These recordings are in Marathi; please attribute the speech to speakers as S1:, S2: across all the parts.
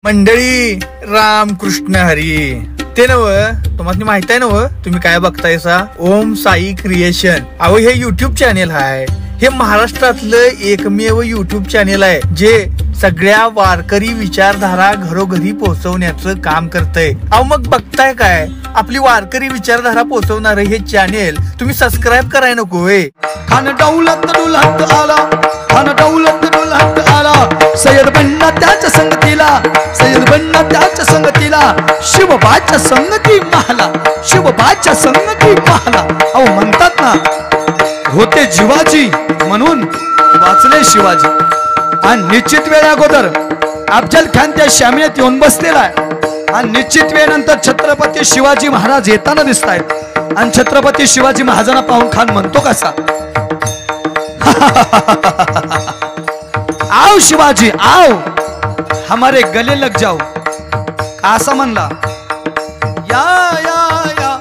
S1: मंडळी रामकृष्ण हरी. ते नव तुम्हाला माहित आहे नव, तुम्ही काय बघतायसा? ओम साई क्रिएशन. अहो हे युट्यूब चॅनेल आहे. हे महाराष्ट्रातलं एकमेव युट्यूब चॅनेल आहे जे सगळ्या वारकरी विचारधारा घरोघरी पोहोचवण्याचं काम करतंय. अहो मग बघताय काय, आपली वारकरी विचारधारा पोहोचवणार हे चॅनेल तुम्ही सबस्क्राईब कराय नको होय.
S2: खान दौलत दुलहत आला, खान दौलत दुलहत आला, सय्यद बन्ना त्याच्या संगतीला, सय्यद बन्ना त्याच्या संगतीला, शिवबाच्या संगती महला, शिवबाच्या संगती महला. अहो म्हणतात ना, होते जीवाजी म्हणून वाचले शिवाजी. आणि निश्चित वेळ अगोदर अफजल खान त्या शामियात येऊन बसलेला आहे आणि निश्चित वेळेनंतर छत्रपती शिवाजी महाराज येताना दिसत आहेत. आणि छत्रपती शिवाजी महाराजांना पाहून खान म्हणतो कसा, आओ शिवाजी आओ, हमारे गले लग जाओ. असा म्हणला. या या या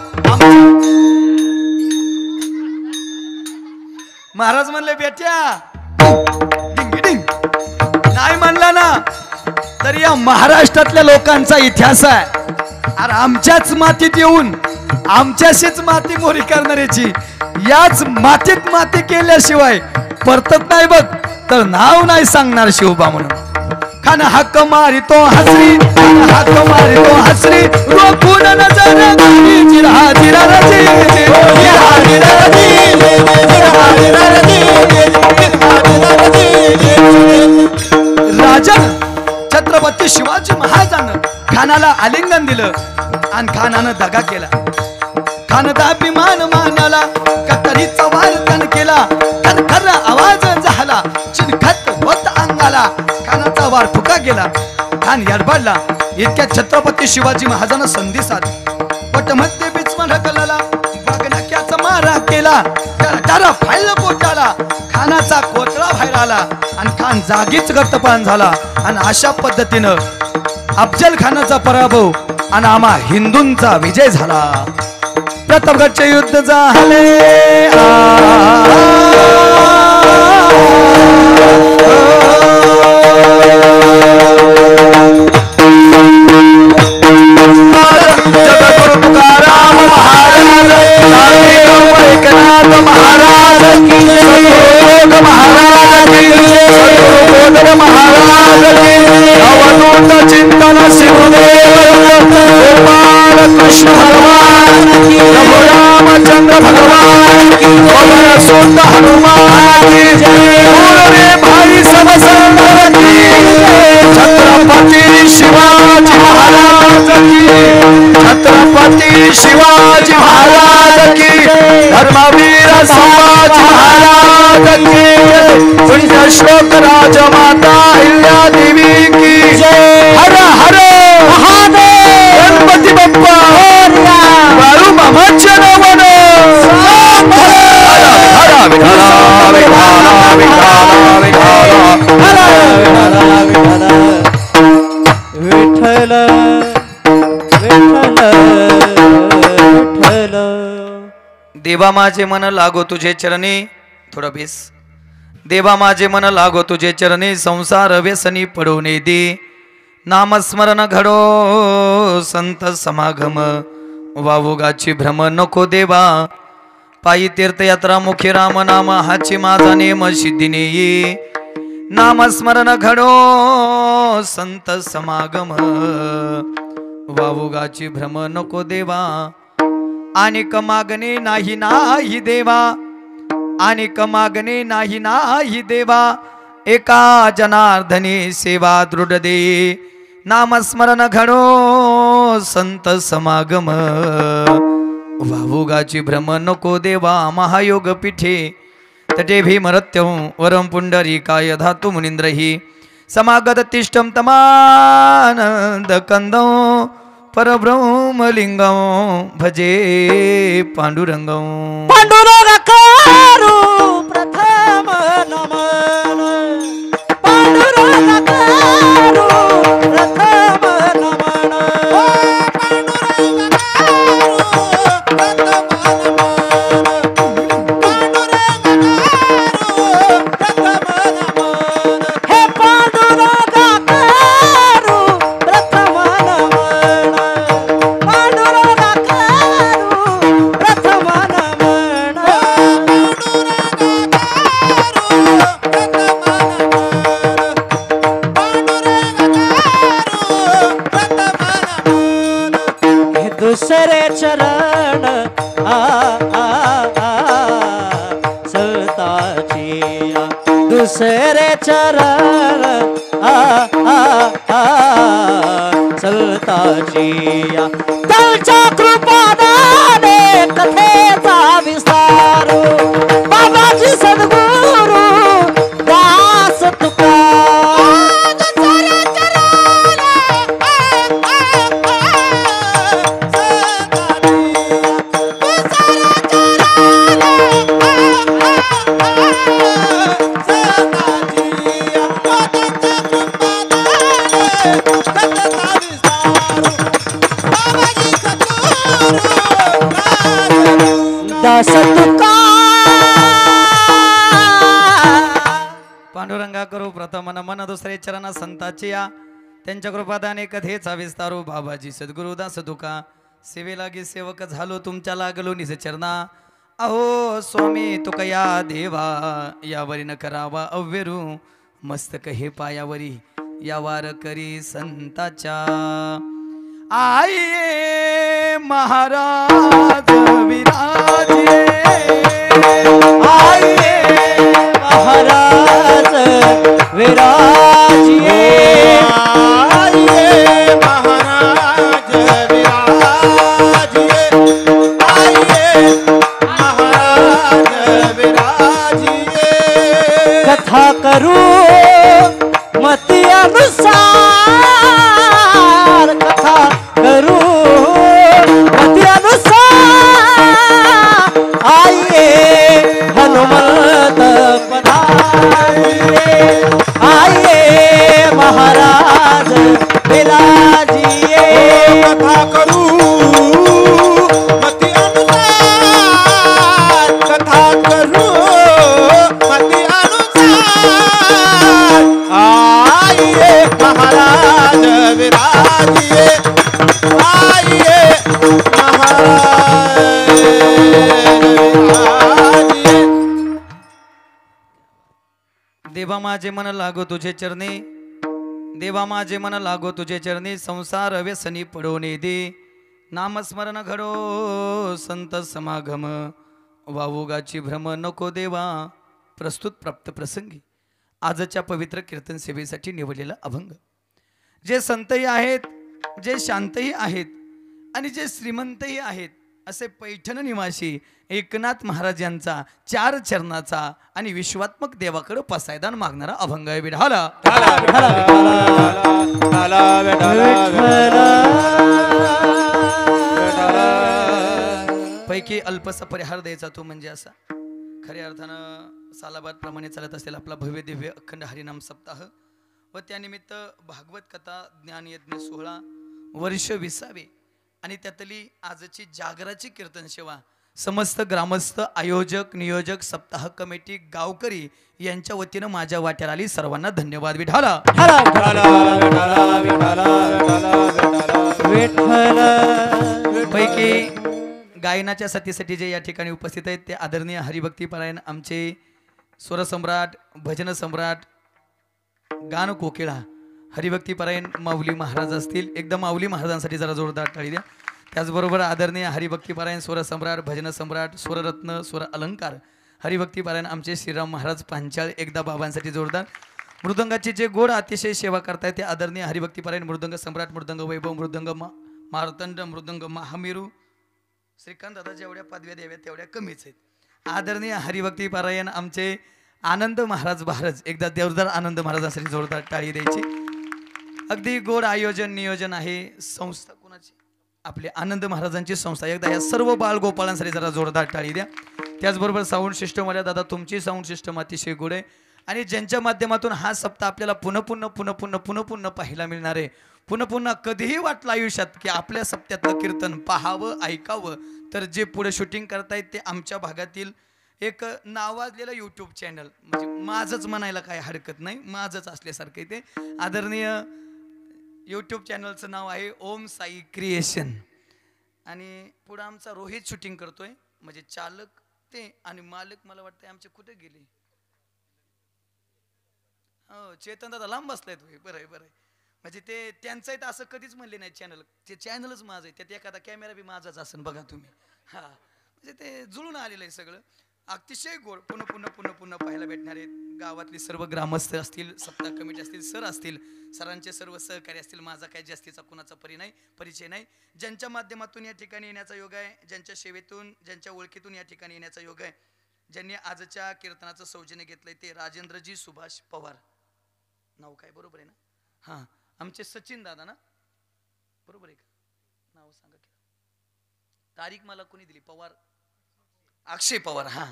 S2: महाराज म्हणले बेट्या डिंग डिंग. नाही म्हणला ना तर या महाराष्ट्रातल्या लोकांचा इतिहास आहे. अरे आमच्याच मातीत येऊन आमच्याशीच माती मोरी करणाऱ्याची, याच मातीत माती केल्याशिवाय परतत नाही बघ, तर नाव नाही सांगणार शिवबा म्हणून. खान हक्क मारितो हसरी, खान हक्क मारितो हसरी, रोखून नजर जिरा जिरा रजी, जिरा जिरा रजी, जिरा जिरा रजी. राजा छत्रपती शिवाजी महाराजांना खानाला आलिंगन दिलं आणि खानानं दगा केला. खानदा अभिमान मानाला, कतरीचा वारकन केला, खरखर आवाज झाला, चिनखत होत अंगाला, खानाचा वार फुका गेला. खान यडबडला. इतक्या छत्रपती शिवाजी महाराजांना संधी साधली. पटमध्ये बिचमा ढकलला, बगनाक्याचा मारा केला, जरा फाईल पोटाला, खानाचा कोतळा बाहेर आला आणि खान जागीच गतपान झाला. आणि अशा पद्धतीनं अफजल खानाचा पराभव आणि आम्हा हिंदूंचा विजय झाला. प्रतापगडचे युद्ध झाले. जगद्गुरु तुकाराम महाराज, एकनाथ महाराज की, सद्गुरु महाराज की, सद्गुरु महाराज की, अवधूत चिंतन शिवदेव गोपाल कृष्ण भगवान की, प्रभु रामचंद्र भगवान की, पवन सुत हनुमान की जय. रे भाई सब संगत की, छत्रपति शिवाजी महाराज की, छत्रपति शिवाजी महाराज की, धर्मवीर संभाजी महाराज की, पुण्य श्लोक राजमाता अहिल्या देवी की जय. हर हर महादेव. गणपती बाप्पा बाळू मामाच्या नावानं. हर विठाला विठाला विठाला विठाला विठ्ठल विठ्ठल विठ्ठल. देवा माझे मन लागो तुझे चरणी. थोडं बेस. देवा माझे मन लागो तुझे चरणी, संसार व्यसनी पडवणे दे. नामस्मरण घडो संत समागम, वावोगाची भ्रम नको देवा. पायी तीर्थयात्रा मुखी राम नाम, हाची माझा नेम सिद्धीने ये. नामस्मरण घडो संत समागम, वावोगाची भ्रम नको देवा. अनेक मागणे नाही नाही देवा, अनेक मागणे नाही नाही देवा. एका जनार्दनी सेवा दृढ दे. नामस्मरण घडो संत समागम, वावोगाची भ्रम नको देवा. महायोग पीठे तटे भीमरत्यं वरं पुंडरीकाय धातु मुनींद्रहि, समागत तिष्ठं तमानंद कंदं, परब्रह्मलिंगं भजे पांडुरंगं.
S3: पांडुरंगाकारू प्रथम नमन, पांडुरंगाकारू प्रथम नमन, हे पांडुरंगाकारू चरण आ आ आ संताची या दुसरे चरण आ आ आ संताची या त्यांच्या कृपादाने कथेचा विस्तार बाबाजी सद्गुरु दास तुका दास तुका
S2: पांडुरंगा करू प्रथम नमन दुसरे चरण संताची या त्यांच्या कृपादाने कथेचा विस्तारू बाबाजी सद्गुरु दास तुका सेवे लागे सेवक झालो तुमच्या लागलो निज चरणा अहो स्वामी तुका या देवा यावरी न करावा अव्यरू मस्तक हे पायावरी या वार करी संताच्या आई महाराज विराजे
S3: आई महाराज विराजिए
S4: आइए महाराज विराजिए आइए महाराज विराजिए
S3: कथा करू मती अनुसार कथा करू मती अनुसार आइए हनुमत पधारिए आइए महाराज विराजिए
S4: कथा करू मति अनुसार कथा करू मति अनुसार आइए महाराज विराजिए आइए महाराज विराजिए
S2: देवा माझे मन लागो तुझे चरणी देवा माझे मन लागो तुझे चरणी संसार व्यसनी पडवणे दे नामस्मरण घडो संत समागम वावोगाची भ्रम नको देवा प्रस्तुत प्राप्त प्रसंगी आजच्या पवित्र कीर्तन सेवेसाठी निवडलेला अभंग जे संतही आहेत जे शांतही आहेत आणि जे श्रीमंतही आहेत असे पैठण निवासी एकनाथ महाराज यांचा 4 चरणाचा आणि विश्वात्मक देवाकडे पसायदान मागणारा अभंग आहे विढाला पैकी अल्पसा परिहार द्यायचा तो म्हणजे असा खऱ्या अर्थानं सालाबाद प्रमाणे चालत असलेला आपला भव्य दिव्य अखंड हरिनाम सप्ताह व त्यानिमित्त भागवत कथा ज्ञानयज्ञ 16 वर्ष 20वे आणि त्यातली आजची जागराची कीर्तन सेवा समस्त ग्रामस्थ आयोजक नियोजक सप्ताह कमिटी गावकरी यांच्या वतीनं माझ्या वाट्याला आली सर्वांना धन्यवाद विठाला पैकी गायनाच्या सतीसाठी जे या ठिकाणी उपस्थित आहेत ते आदरणीय हरिभक्ती परायण आमचे स्वरसम्राट भजन सम्राट गान कोकिळा हरिभक्ती परायण माऊली महाराज असतील एकदम माऊली महाराजांसाठी जरा जोरदार टाळी द्या त्याचबरोबर आदरणीय हरिभक्ती परायण स्वरसम्राट भजन सम्राट स्वररत्न स्वर अलंकार हरिभक्ती परायण आमचे श्रीराम महाराज पांचाळ एकदा बाबांसाठी जोरदार मृदंगाची जे गोड अतिशय सेवा करतायत ते आदरणीय हरिभक्ती परायण मृदंग सम्राट मृदंग वैभव मृदंग मार्तंड मृदंग महामेरू श्रीकांत दादा जेवढ्या पदव्या द्याव्या तेवढ्या कमीच आहेत आदरणीय हरिभक्ती परायण आमचे आनंद महाराज भारज एकदा देवदार आनंद महाराजांसाठी जोरदार टाळी द्यायची अगदी गोड आयोजन नियोजन आहे संस्था कोणाची आपले आनंद महाराजांची संस्था एकदा या सर्व बाळगोपाळांसाठी जरा जोरदार टाळी द्या त्याचबरोबर साऊंड सिस्टम वाल्या दादा तुमची साऊंड सिस्टम अतिशय गोड आहे आणि ज्यांच्या माध्यमातून हा सप्ताह आपल्याला पुन्हा पाहायला मिळणार आहे पुन्हा कधीही वाटलं आयुष्यात की आपल्या सप्त्यातलं कीर्तन पाहावं ऐकावं तर जे पुढे शूटिंग करतायत ते आमच्या भागातील एक नावाजलेलं यूट्यूब चॅनल म्हणजे माझंच म्हणायला काय हरकत नाही माझंच असल्यासारखं ते आदरणीय यूट्यूब चॅनलचं नाव आहे ओम साई क्रिएशन आणि पुढं आमचा रोहित शूटिंग करतोय म्हणजे चालक ते आणि मालक मला वाटतं आमचे कुठे गेले हो चेतन दादा लांब बसलाय तुम्ही बरं आहे म्हणजे ते त्यांचं तर असं कधीच म्हणले नाही चॅनल, ते चॅनलच माझं आहे, त्यात एखादा कॅमेरा बी माझाच असेल बघा तुम्ही. हा म्हणजे ते जुळून आलेलं आहे सगळं. अतिशय गोड. पुन्हा पुन्हा पुन्हा पुन्हा पाहायला भेटणार आहेत. गावातली सर्व ग्रामस्थ असतील, सप्ताह कमिटी असतील, सर असतील, सरांचे सर्व सहकारी असतील. माझा काही जास्तीचा कुणाचा परिचय नाही. ज्यांच्या माध्यमातून या ठिकाणी येण्याचा योग आहे, ज्यांच्या सेवेतून, ज्यांच्या ओळखीतून या ठिकाणी येण्याचा योग आहे, ज्यांनी आजच्या कीर्तनाचं सौजन्य घेतलंय ते राजेंद्रजी सुभाष पवार. नाव काय बरोबर आहे ना? हां, आमचे सचिन दादा ना, बरोबर आहे का? नाव सांगा की. तारीख मला कोणी दिली? पवार, अक्षय पवार. हा,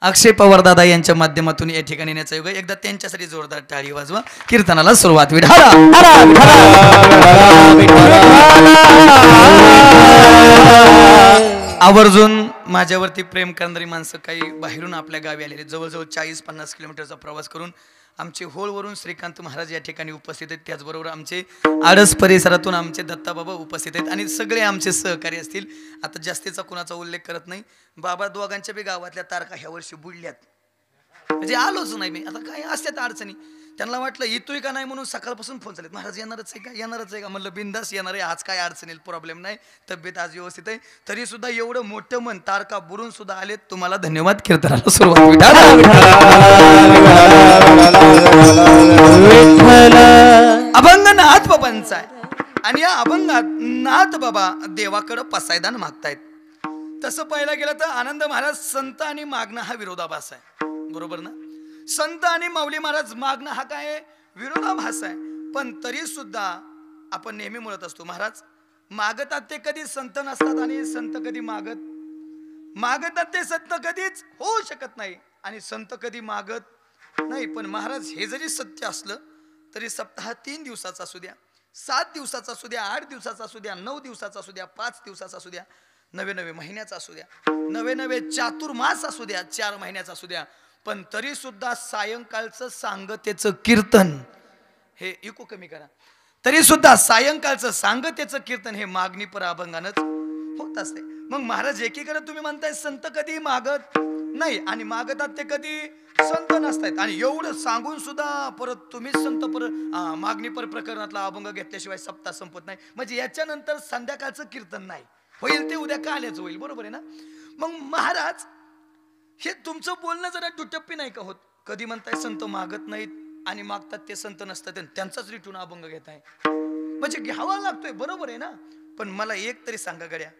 S2: अक्षय पवार दादा यांच्या माध्यमातून या ठिकाणी येण्याचा योग आहे. एकदा त्यांच्यासाठी जोरदार टाळी वाजवा. कीर्तनाला सुरुवात. विठाला आवर्जून माझ्यावरती प्रेम करणारी माणसं काही बाहेरून आपल्या गावी आलेले, जवळजवळ 40-50 किलोमीटरचा प्रवास करून आमचे होळवरून श्रीकांत महाराज या ठिकाणी उपस्थित आहेत. त्याचबरोबर आमचे आडस परिसरातून आमचे दत्ताबाबा उपस्थित आहेत आणि सगळे आमचे सहकारी असतील. आता जास्तीचा कुणाचा उल्लेख करत नाही. बाबा दोघांच्या बी गावातल्या तारखा ह्या वर्षी बुडल्यात, म्हणजे आलोच नाही मी. आता काय असतात अडचणी, त्यांना वाटलं येतोय का नाही म्हणून सकाळपासून फोन चालेत, महाराज येणारच आहे का, येणारच आहे का. म्हणलं बिंदास येणार आहे, आज काय अडचणी प्रॉब्लेम नाही, तब्येत आज व्यवस्थित आहे. तरी सुद्धा एवढं मोठं मन तारका बुडून सुद्धा आलेत. तुम्हाला धन्यवाद. कीर्तनाला सुरुवात. अभंग नाथ बाबांचा आहे आणि या अभंगात नाथ बाबा देवाकडं पसायदान मागतायत. तसं पाहायला गेलं तर आनंद महाराज संत आणि मागणं हा विरोधाभास आहे, बरोबर ना? संत आणि माऊली महाराज मागणं हा काय विरोधाभास आहे. पण तरी सुद्धा आपण नेहमी म्हणत असतो, महाराज मागतात ते कधी संत नसतात आणि संत कधी मागतात ते संत कधीच होऊ शकत नाही आणि संत कधी मागत नाही. पण महाराज हे जरी सत्य असलं तरी सप्ताह 3 दिवसाचा असू द्या, 7 दिवसाचा असू द्या, 8 दिवसाचा असू द्या, 9 दिवसाचा असू द्या, 5 दिवसाचा असू द्या, 9 महिन्याचा असू द्या, 9 चातुर्मास असू द्या, 4 महिन्याचा असू द्या, पण तरी सुद्धा सायंकाळचं सांगतेचं कीर्तन हे इको कमी करा, तरी सुद्धा सायंकाळचं सांगतेचं कीर्तन हे मागणीपर अभंगानंच होत असते. मग महाराज एकीकडे तुम्ही म्हणताय संत कधी मागत नाही आणि मागतात ते कधी संत नसतात आणि एवढं सांगून सुद्धा परत तुम्हीच संत मागणीपर प्रकरणातला अभंग घेतल्याशिवाय सप्ताह संपत नाही. म्हणजे याच्यानंतर संध्याकाळचं कीर्तन नाही होईल, ते उद्या काल्याच होईल, बरोबर आहे ना? मग महाराज हे तुमचं बोलणं जरा दुटप्पी नाही का होत? कधी म्हणताय संत मागत नाहीत आणि मागतात ते संत नसतात, त्यांचाच रिटून अभंग घेताय, म्हणजे घ्यावा लागतोय, बरोबर आहे ना? पण मला एक तरी सांगा गड्या,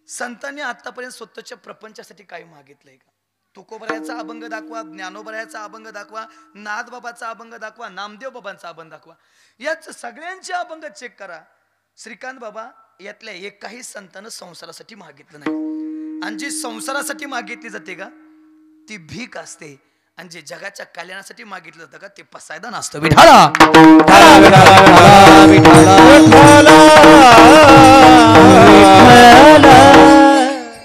S2: संतांनी आतापर्यंत स्वतःच्या प्रपंचासाठी काय मागितलंय का? तुकोबरायाचा अभंग दाखवा, ज्ञानोबरायाचा अभंग दाखवा, नाथबाबाचा अभंग दाखवा, नामदेव बाबांचा अभंग दाखवा, याच सगळ्यांचे अभंग चेक करा. श्रीकांत बाबा यातल्या एकाही संतानं संसारासाठी मागितलं नाही. आणि जी संसारासाठी मागितली जाते का ती भीक असते, आणि जे जगाच्या कल्याणासाठी मागितलं जातं का ते पसायदान असतं. विठाला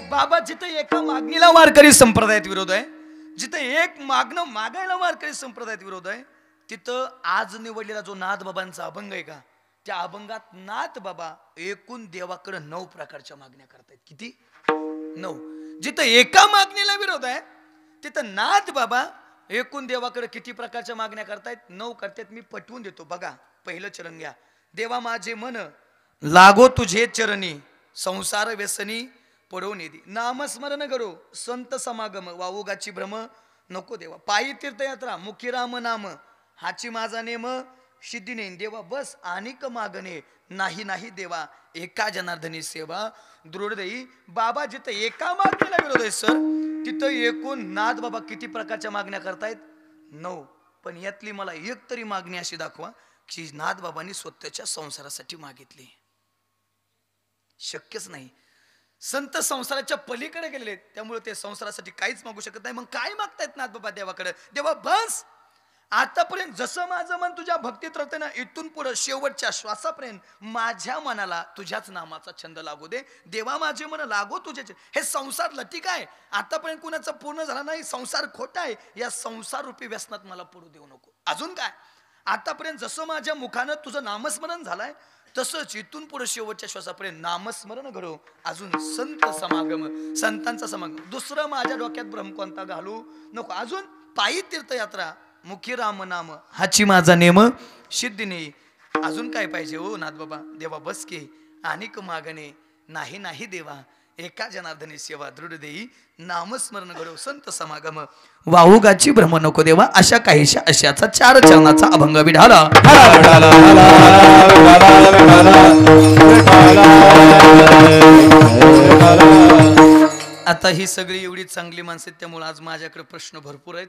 S2: बाबा, जिथे एका मागणीला वारकरी संप्रदायात विरोध आहे, जिथे एक मागणं मागायला वारकरी संप्रदायात विरोध आहे, तिथं आज निवडलेला जो नाथ बाबांचा अभंग आहे का, त्या अभंगात नाथ बाबा एकूण देवाकडे 9 प्रकारच्या मागण्या करतायत. किती? 9. जिथं एका मागणीला विरोध आहे तिथं नाथ बाबा एकूण देवाकडे किती प्रकारच्या मागण्या करतायत? 9 करतायत. मी पटवून देतो बघा. पहिलं चरण घ्या. देवा माझे मन लागो तुझे चरणी, संसार व्यसनी पडवून येदी, नामस्मरण करो संत समागम, वावुगाची भ्रम नको देवा, पायी तीर्थयात्रा मुखी राम नाम, हाची माझा नेम सिद्धी नेन देवा, बस अनेक मागणे नाही नाही देवा, एका जनार्दनी सेवा दृढ देई. बाबा जिथं एका मागणीला विरोध आहे सर, तिथं एकूण नाथ बाबा किती प्रकारच्या मागण्या करतायत? 9. पण यातली मला एक तरी मागणी अशी दाखवा की नाथ बाबांनी स्वतःच्या संसारासाठी मागितली. शक्यच नाही. संत संसाराच्या पलीकडे गेलेले, त्यामुळे ते संसारासाठी काहीच मागू शकत नाही. मग काय मागतायत नाथ बाबा देवाकडे? देवा बस आतापर्यंत जसं माझं मन तुझ्या भक्तीत राहते ना, इथून पुढे शेवटच्या श्वासापर्यंत माझ्या मनाला तुझ्याच नामाचा छंद लागू दे. देवा माझे मन लागो तुझ्याचे. हे संसार लटिक आहे, आतापर्यंत कुणाचा पूर्ण झाला नाही, संसार खोटा आहे, या संसार रूपी व्यसनात मला पडू देऊ नको. अजून काय, आतापर्यंत जसं माझ्या मुखानं तुझं नामस्मरण झालंय तसंच इथून पुढे शेवटच्या श्वासापर्यंत नामस्मरण घडो. अजून संत समागम, संतांचा समागम, दुसरं माझ्या डोक्यात भ्रम कोणता घालू नको. अजून पायी तीर्थयात्रा मुखी राम नाम, हाची माझा नेम सिद्धी नाही. अजून काय पाहिजे हो नाथ बाबा? देवा बस की अनेक मागणे नाही नाही देवा, एका जनार्दनी सेवा दृढ देई, नामस्मरण घडो संत समागम, वाहुगाची भ्रम नको देवा. अशा काहीशा अशाचा 4 चरणाचा अभंग विढाला. आता ही सगळी एवढी चांगली माणसं आहेत, त्यामुळे आज माझ्याकडे प्रश्न भरपूर आहेत.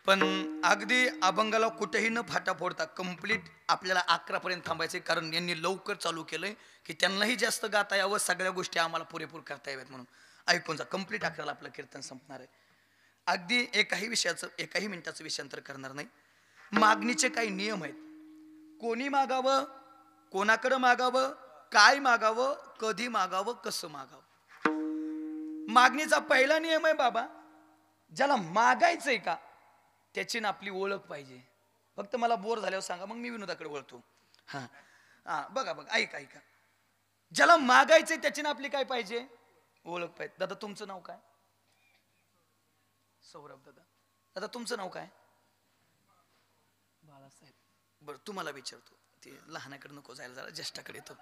S2: पण अगदी अभंगाला कुठेही न फाटा फोडता कंप्लीट आपल्याला 11 पर्यंत थांबायचे, कारण यांनी लवकर चालू केलंय की त्यांनाही जास्त गाता यावं, सगळ्या गोष्टी आम्हाला पुरेपूर करता याव्यात म्हणून. ऐकून जा, कंप्लीट 11ला आपलं कीर्तन संपणार आहे. अगदी एकाही मिनिटाचं विषयांतर करणार नाही. मागणीचे काही नियम आहेत. कोणी मागावं, कोणाकडं मागावं, काय मागावं, कधी मागावं, कसं मागावं. मागणीचा पहिला नियम आहे बाबा, ज्याला मागायचंय का त्याची ना आपली ओळख पाहिजे. फक्त मला बोर झाल्यावर सांगा, मग मी विनोदाकडे वळतो. बघा ऐका, ज्याला मागायचंय त्याची ना आपली काय पाहिजे, ओळख पाहिजे. दादा तुमचं नाव काय? सौरभ दादा. दादा तुमचं नाव काय? बाळासाहेब. बरं तुम्हाला विचारतो, ते लहानाकडे नको जायला, जरा ज्येष्ठाकडे येतो.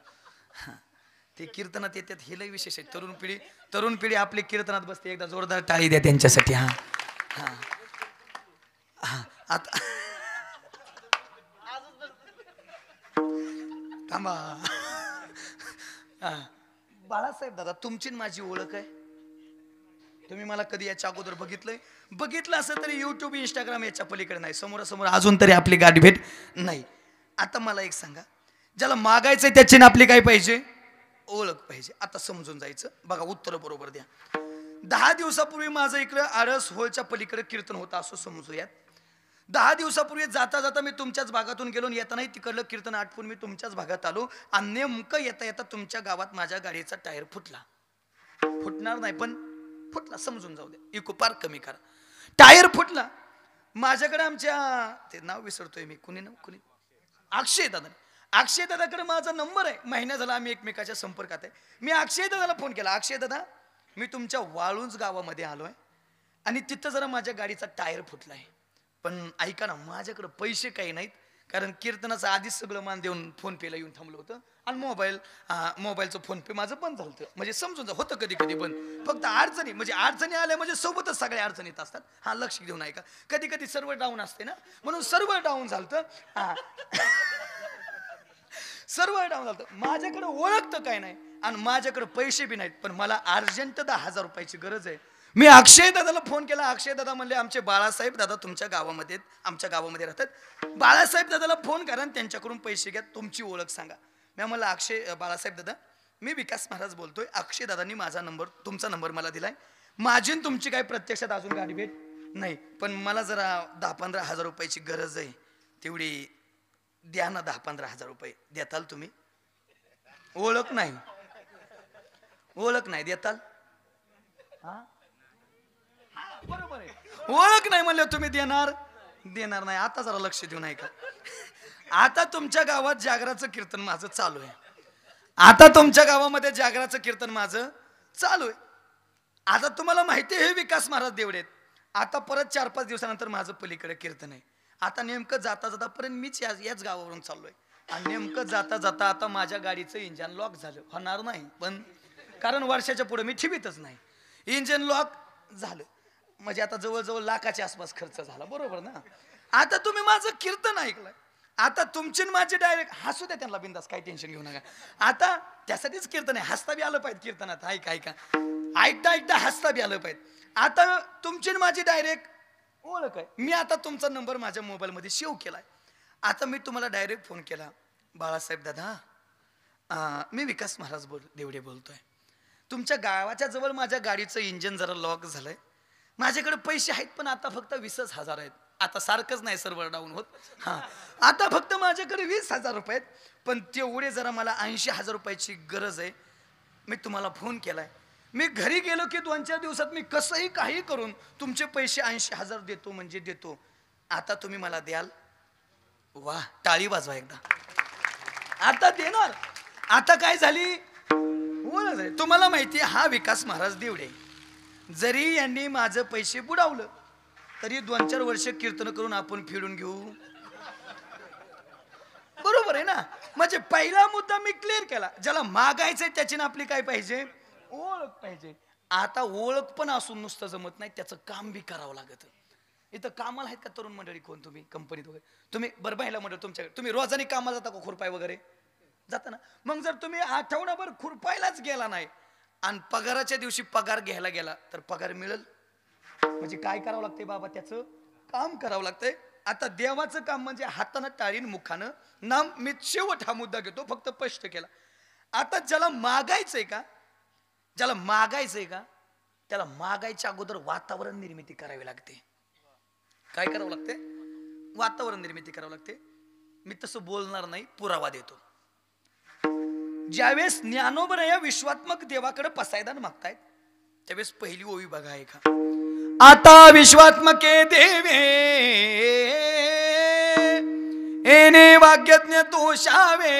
S2: ते कीर्तनात येतात, हे लय विशेष आहे. तरुण पिढी आपली कीर्तनात बसते. एकदा जोरदार टाळी द्या त्यांच्यासाठी. आता थांबा. बाळासाहेब दादा तुमची माझी ओळख आहे. तुम्ही मला कधी याच्या अगोदर बघितलं असं तरी युट्यूब इंस्टाग्राम याच्या पलीकडे नाही, समोरासमोर अजून तरी आपली गाठ भेट नाही. आता मला एक सांगा, ज्याला मागायचंय त्याची ना आपली काय पाहिजे, ओळख पाहिजे. आता समजून जायचं बघा, उत्तर बरोबर द्या. 10 दिवसापूर्वी माझं इकडे आरस होलच्या पलीकडे कीर्तन होतं असं समजूयात. 10 दिवसापूर्वी जाता जाता मी तुमच्याच भागातून गेलो, येतानाही तिकडलं कीर्तन आटपून मी तुमच्याच भागात आलो, आणि नेमकं येता येता तुमच्या गावात माझ्या गाडीचा टायर फुटणार नाही पण फुटला, समजून जाऊ द्या, इको पार कमी करा. टायर फुटला. माझ्याकडे आमच्या, ते नाव विसरतोय मी, कुणी अक्षय दादाकडे माझा नंबर आहे. महिना झाला आम्ही एकमेकाच्या संपर्कात आहे. मी अक्षय दादाला फोन केला, अक्षय दादा मी तुमच्या वाळुंज गावामध्ये आलोय आणि तिथं जरा माझ्या गाडीचा टायर फुटलाय, पण ऐका ना माझ्याकडे पैसे काही नाहीत, कारण कीर्तनाचं आधीच सगळं मान देऊन फोन पेला येऊन थांबलं होतं, आणि मोबाईलचं फोन पे माझं बंद झालं होतं. म्हणजे समजून जा, होतं कधी कधी बंद. फक्त अडचणी आल्या म्हणजे सोबतच सगळ्या अडचणीत असतात. लक्ष देऊन ऐका, कधी कधी सर्व्हर डाऊन असते ना, म्हणून सर्व्हर डाऊन झालं. सर्व्हर डाऊन झालं. माझ्याकडे ओळख तर काय नाही आणि माझ्याकडे पैसे बी नाहीत, पण मला अर्जंट 10,000 रुपयाची गरज आहे. मी अक्षय दादाला फोन केला. अक्षय दादा म्हणले आमचे बाळासाहेब दादा तुमच्या गावामध्ये आमच्या गावामध्ये राहतात, बाळासाहेब दादाला फोन करा आणि त्यांच्याकडून पैसे घ्या, तुमची ओळख सांगा. मी म्हणलं बाळासाहेब दादा मी विकास महाराज बोलतोय, अक्षय दादांनी तुमचा नंबर मला दिलाय. माझी तुमची काही प्रत्यक्षात अजून गाडी भेट नाही, पण मला जरा 10-15 हजार रुपयाची गरज आहे, तेवढी द्या ना. 10-15 हजार रुपये देताल तुम्ही? ओळख नाही देताल? बरोबर आहे, ओळख नाही म्हणलं तुम्ही देणार नाही. आता जरा लक्ष देऊन ऐका. आता तुमच्या गावात जागराचं कीर्तन माझं चालू आहे. आता तुमच्या गावामध्ये जागराचं कीर्तन माझं चालू आहे. आता तुम्हाला माहिती आहे हे विकास महाराज देवडे आहेत. आता परत 4-5 दिवसानंतर माझं पलीकडे कीर्तन आहे. आता नेमकं जाता पर्यंत मीच याच गावावरून चाललोय, आणि नेमकं जाता आता माझ्या गाडीचं इंजन लॉक झालं. होणार नाही पण, कारण वर्षाच्या पुढे मी ठेवीतच नाही. इंजन लॉक झालं म्हणजे आता जवळजवळ लाखाच्या आसपास खर्च झाला, बरोबर ना. आता तुम्ही माझं कीर्तन ऐकलंय, आता तुमची माझी डायरेक्ट हसू द्या त्यांना बिंदास, काही टेन्शन घेऊ नका. आता त्यासाठीच कीर्तन आहे, हसता बी आलं पाहिजे कीर्तनात. ऐकता हसता बी आलं पाहिजे. आता तुमची माझी डायरेक्ट ओळख आहे. मी आता तुमचा नंबर माझ्या मोबाईलमध्ये सेव्ह केलाय. आता मी तुम्हाला डायरेक्ट फोन केला, बाळासाहेब दादा मी विकास महाराज देवडे बोलतोय. तुमच्या गावाच्या जवळ माझ्या गाडीचं इंजन जरा लॉक झालंय. माझ्याकडे पैसे आहेत पण आता फक्त 20,000 आहेत. आता सारखंच नाही सर्व्हर डाऊन होत. आता फक्त माझ्याकडे 20,000 रुपये आहेत, पण तेवढे जरा मला 80,000 रुपयाची गरज आहे. मी तुम्हाला फोन केलाय. मी घरी गेलो की 2-4 दिवसात मी कसंही काही करून तुमचे पैसे 80,000 देतो म्हणजे देतो. आता तुम्ही मला द्याल? वा, टाळी वाजवा एकदा. आता देणार. आता काय झाली ओळख आहे. तुम्हाला माहिती आहे हा विकास महाराज देवडे, जरी यांनी माझं पैसे बुडवलं तरी 2-4 वर्ष कीर्तन करून आपण फेडून घेऊ, बरोबर आहे ना. म्हणजे पहिला मुद्दा मी क्लिअर केला, ज्याला मागायचंय त्याची ना आपली काय पाहिजे, ओळख पाहिजे. आता ओळख पण असून नुसतं जमत नाही, त्याचं काम बी करावं लागत. इथं कामाला आहेत का तरुण मंडळी कोण, तुम्ही कंपनीत वगैरे तुम्ही बरं महिला मंडळ तुमच्याकडे, तुम्ही रोजानी कामाला जाता का, खुरपाय वगैरे जाता ना? मग जर तुम्ही आठवडाभर खुरपायलाच गेला नाही आणि पगाराच्या दिवशी पगार घ्यायला गेला तर पगार मिळेल? म्हणजे काय करावं लागतंय बाबा, त्याचं काम करावं लागतंय. आता देवाचं काम म्हणजे हातानं टाळीन मुखानं नाम. मी शेवट हा मुद्दा घेतो, फक्त स्पष्ट केला. आता ज्याला मागायचंय का, ज्याला मागायचंय का, त्याला मागायच्या अगोदर वातावरण निर्मिती करावी लागते. काय करावं लागते? वातावरण निर्मिती करावं लागते. मी तसं बोलणार नाही, पुरावा देतो. ज्यावेळेस ज्ञानोबा या विश्वात्मक देवाकडे पसायदान मागतायत त्यावेळेस पहिली ओवी बघा आहे का, आता विश्वात्मके देवे एने वाग्यज्ञ तोषावे,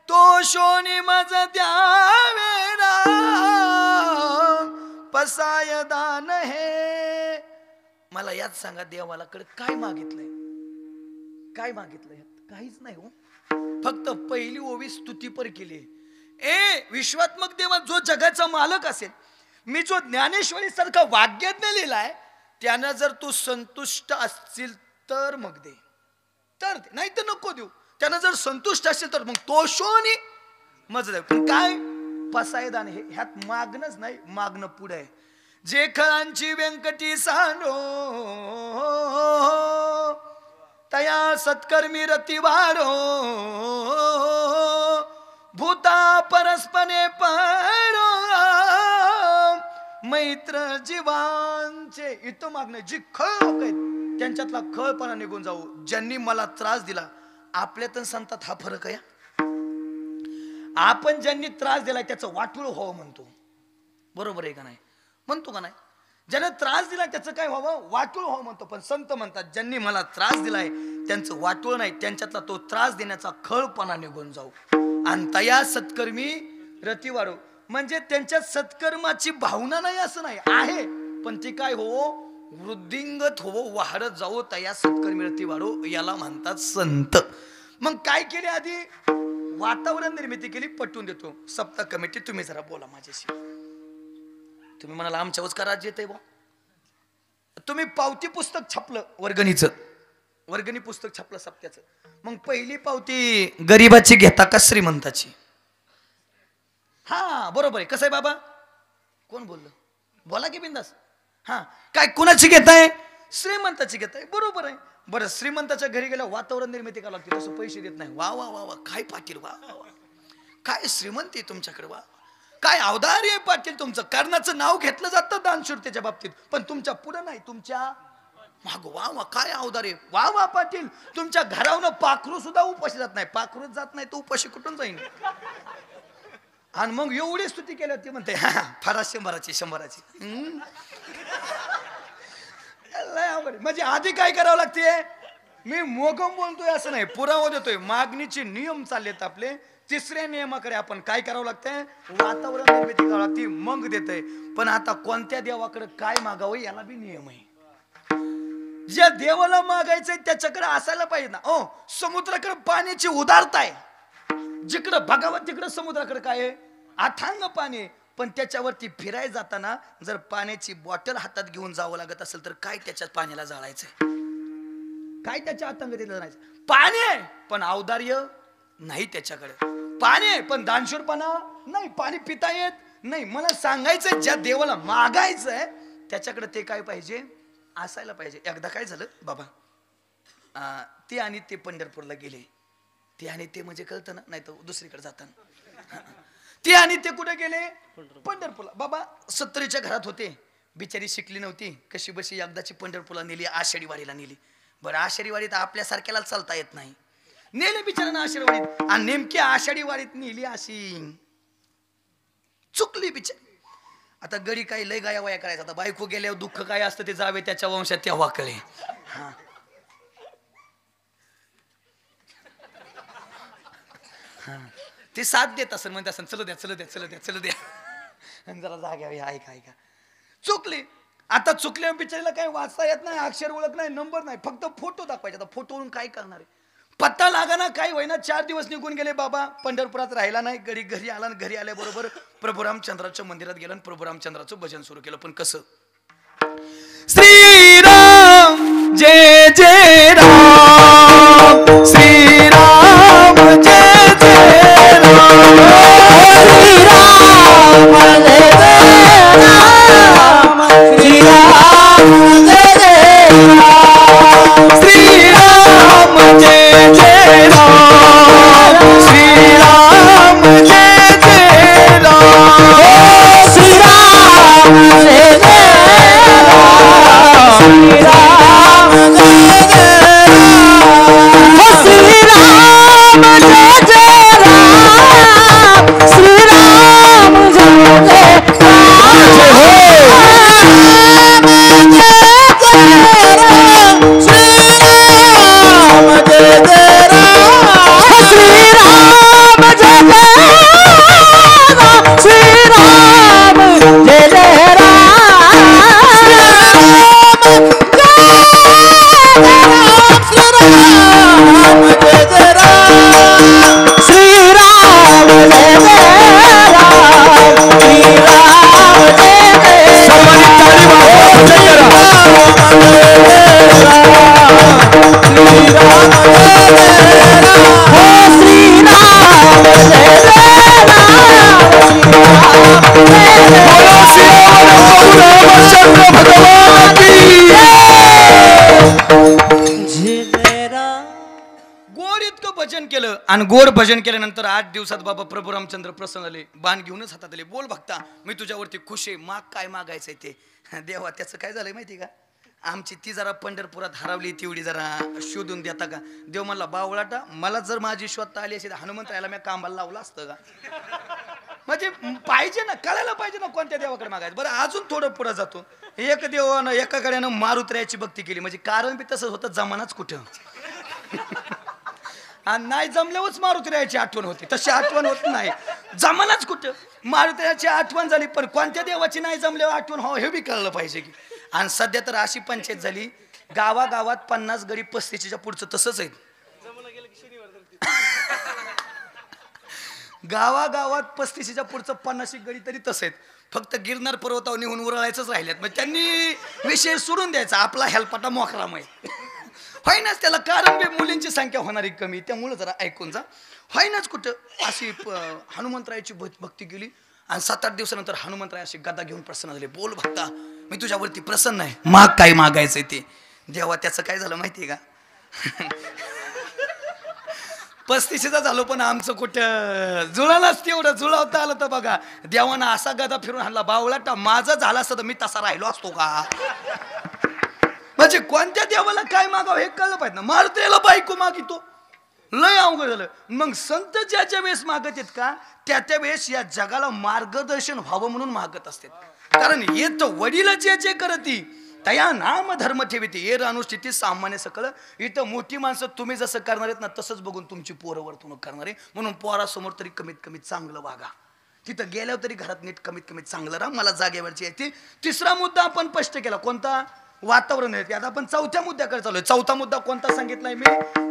S2: तोषोनी मज द्यावे राम पसायदान हे. मला यात सांगा, देवाला कडे काय मागितलंय, काय मागितलंय? काहीच नाही हो, फक्त पहिली ओवी स्तुतीपर केली. ए विश्वात्मक देवा, जो जगाचा मालक असेल, मी जो ज्ञानेश्वरी सारखा वाग्यज्ञ लिहिलाय, त्यानं जर तू संतुष्ट असशील तर मग दे, तर दे, नाही तर नको देऊ. त्यानं जर संतुष्ट असेल तर मग तोषोनी मज दे. पण काय पसायदान हे, ह्यात मागणंच नाही, मागणं पुढे आहे. जे खळांची व्यंकटी सांडो तया सत्कर्मी रतिवारो, भूता परस्परे परो मैत्र जीवांचे. इथं मागणं, जी खळ लोक आहेत त्यांच्यातला खळपणा निघून जाऊ. ज्यांनी मला त्रास दिला, आपल्यात संतात हा फरक आहे. आपण ज्यांनी त्रास दिलाय त्याचं वाटोळ व्हावं म्हणतो, बरोबर आहे का नाही? म्हणतो का नाही? ज्याने त्रास दिला त्याचं काय व्हावं, वाटोळ व्हावं म्हणतो. पण संत म्हणतात, ज्यांनी मला त्रास दिलाय त्यांचं वाटोळ नाही, त्यांच्यातला तो त्रास देण्याचा खळपणा निघून जाऊ. आणि तया सत्कर्मी रतिवारो, म्हणजे त्यांच्यात सत्कर्माची भावना नाही असं नाही, आहे, पण ती काय हो, वृद्धिंगत हो, वाढत जाऊ. तया सत्कर्मी रतिवारो याला म्हणतात संत. मग काय केले? आधी वातावरण निर्मिती केली. पटवून देतो, सप्ताह कमिटी तुम्ही जरा बोला माझ्याशी. तुम्ही म्हणाला आमच्यावरच का राज्य येते बा. तुम्ही पावती पुस्तक छापलं वर्गणीचं, वर्गणी पुस्तक छापलं सप्त्याचं, मग पहिली पावती गरीबाची घेता का श्रीमंताची? हा बरोबर आहे. कसं आहे बाबा, कोण बोललं, बोला की बिंदास. हा काय कुणाची घेताय? श्रीमंताची घेताय, बरोबर आहे. बरं, श्रीमंताच्या घरी गेल्या वातावरण निर्मिती करावं लागते, तसं पैसे देत नाही. वा वा वा वा, काय पाटील, वा वा, काय श्रीमंती तुमच्याकडे, वा काय अवधार्य आहे पाटील तुमचं. कर्णाचं नाव घेतलं जातं दानशूरतेच्या बाबतीत, पण तुमच्या पुढं नाही, तुमच्या माग. वा वा, काय अवधार्य, वा वा पाटील. तुमच्या घरावरून पाखरू सुद्धा उपाशी जात नाही, पाखरूच जात नाही तर उपाशी कुठून जाईन? आणि मग एवढी स्तुती केली होती, म्हणते फारा शंभराची म्हणजे आधी काय करावं लागते? मी मोगम बोलतोय असं नाही, पुरावा देतोय. मागणीचे नियम चाललेत आपले. तिसऱ्या नियमाकडे आपण काय करावं लागतंय? वातावरण निर्मिती करावं लागते, मग देतय. पण आता कोणत्या देवाकडे काय मागावं याला बी नियम आहे. ज्या देवाला मागायचंय त्याच्याकडे असायला पाहिजे ना. ओ समुद्राकडे पाण्याची उदारता आहे, जिकडं बघावं तिकडं समुद्राकडे काय आहे? अथांग पाणी. पण त्याच्यावरती फिरायला जाताना जर पाण्याची बॉटल हातात घेऊन जावं लागत असेल तर काय त्याच्यात पाण्याला जाळायचंय? काय त्याच्या अथांगतेला जायचं? पाणी आहे पण औदार्य नाही त्याच्याकडे. पाणी आहे पण दानशूरपणा नाही, पाणी पिता येत नाही. मला सांगायचंय, ज्या देवाला मागायचंय त्याच्याकडे ते काय पाहिजे? असायला पाहिजे. एकदा काय झालं बाबा, ते आणि ते पंढरपूरला गेले. ते आणि ते म्हणजे कळतं ना, नाही तर दुसरीकडे जाताना. ते आणि ते कुठे गेले? पंढरपूरला. बाबा 70च्या घरात होते, बिचारी शिकली नव्हती, कशी बशी एकदाची पंढरपूरला नेली, आषाढी वारीला नेली. बरं आषाढी वारीत आपल्यासारख्याला चालता येत नाही, नेले बिचारांना आषाढी वारीत. आणि नेमकी आषाढी वारीत नेली अशी चुकली बिचारी. आता गडी काही लय गाया वाया करायचा. आता बायको गेल्यावर दुःख काय असतं ते जावे त्याच्या वंशात तेव्हा कळे. ते साथ देत असं म्हणते असं, चल द्या चल द्या चल द्या चल द्या, जरा जाग्यावी. ऐका ऐका, चुकली. आता चुकल्या बिचारीला काही वाचता येत नाही, अक्षर ओळख नाही, नंबर नाही, फक्त फोटो दाखवायचे. आता फोटोवरून काय करणार आहे? पत्ता लागाना, काही होईना. 4 दिवस निघून गेले. बाबा पंढरपुरात राहिला नाही. घरी आला. घरी आल्याबरोबर प्रभू रामचंद्राच्या मंदिरात गेला आणि प्रभू रामचंद्राचं भजन सुरू केलं. पण कसं? श्रीराम जय जय राम, श्रीराम जय जय राम,
S3: श्रीराम जय जय राम, श्रीराम जय जय राम,
S2: श्रीराम जय जय राम, श्रीराम जय जय राम,
S3: श्रीराम जय जय राम, श्रीराम जय जय राम, श्रीराम जय जय राम, श्रीराम जय जय
S2: आणि गोड भजन केल्यानंतर 8 दिवसात बाबा प्रभू रामचंद्र प्रसन्न झाले. बाण घेऊनच हातात आले. बोल भक्ता, मी तुझ्यावरती खुश आहे. माग काय मागायचंय ते. देवा त्याचं काय झालंय माहिती का? आमची ती जरा पंढरपुरात हरवली, तेवढी जरा शोधून देता का? देव म्हणला बावळाटा, मला जर माझी शोधता आली असेल हनुमंतरायला मी कामाला लावलं असतं का? म्हणजे पाहिजे ना, कळायला पाहिजे ना कोणत्या देवाकडे मागायचं. बरं अजून थोडं पुढे जातो. एक देवानं एकाकड्यानं मारुत्र्याची भक्ती केली. म्हणजे कारण बी तसंच होतं, जमानाच कुठं. आणि नाही जमल्यावरच मारुतीरायाची आठवण होती. तशी आठवण होत नाही, जमानाच कुठं. मारुतीरायाची आठवण झाली, पण कोणत्या देवाची नाही जमल्यावर आठवण हो हे बी कळलं पाहिजे की. आणि सध्या तर अशी पंचायत झाली, गावागावात 50 गडी 35च्या पुढचं तसंच आहे. गावागावात 35च्या पुढचं 50 गडी तरी तसं आहेत. फक्त गिरनार पर्वतावर निघून उरळायचंच राहिल्यात. मग त्यांनी विषय सोडून द्यायचा. आपला हेलपाटा मोकरामय होईनाच. त्याला कारण बी मुलींची संख्या होणारी कमी, त्यामुळे जरा ऐकून जा. होईनाच कुठं अशी हनुमंतरायाची भक्ती केली. आणि 7-8 दिवसानंतर हनुमंतराय अशी गदा घेऊन प्रसन्न झाले. बोल भक्ता, मी तुझ्यावरती प्रसन्न आहे. माग काय मागायचंय ते. देवा त्याचं काय झालं माहितीये का? 35चा झालो, पण आमचं कुठं जुळालाच तेवढं. जुळवता आलं तर बघा, देवानं असा गदा फिरून आणला. बावळाटा, माझं झाला असतं तर मी तसा राहिलो असतो का? म्हणजे कोणत्या देवाला काय मागावं हे कळलं पाहिजे ना. मारुतीला बायको मागितो, लय अवघड झालं. मग संत ज्याच्या वेळेस मागत आहेत का, त्या वेळेस या जगाला मार्गदर्शन व्हावं म्हणून मागत असतात. कारण हे तर वडील जे करती तया नाम धर्म ठेवते हे अनुष्ठिती सामान्य सकळ. इथं मोठी माणसं तुम्ही जसं करणार आहेत ना, तसंच बघून तुमची पोरं वर्तणूक करणार आहे. म्हणून पोरासमोर तरी कमीत कमी चांगलं वागा. तिथं गेल्यावर तरी घरात नीट कमीत कमी चांगलं राहा. मला जागेवरची आहे ती. 3रा मुद्दा आपण स्पष्ट केला. कोणता? वातावरण आहे. आता आपण 4थ्या मुद्द्याकडे चालू आहे. 4था मुद्दा कोणता सांगितलाय मी?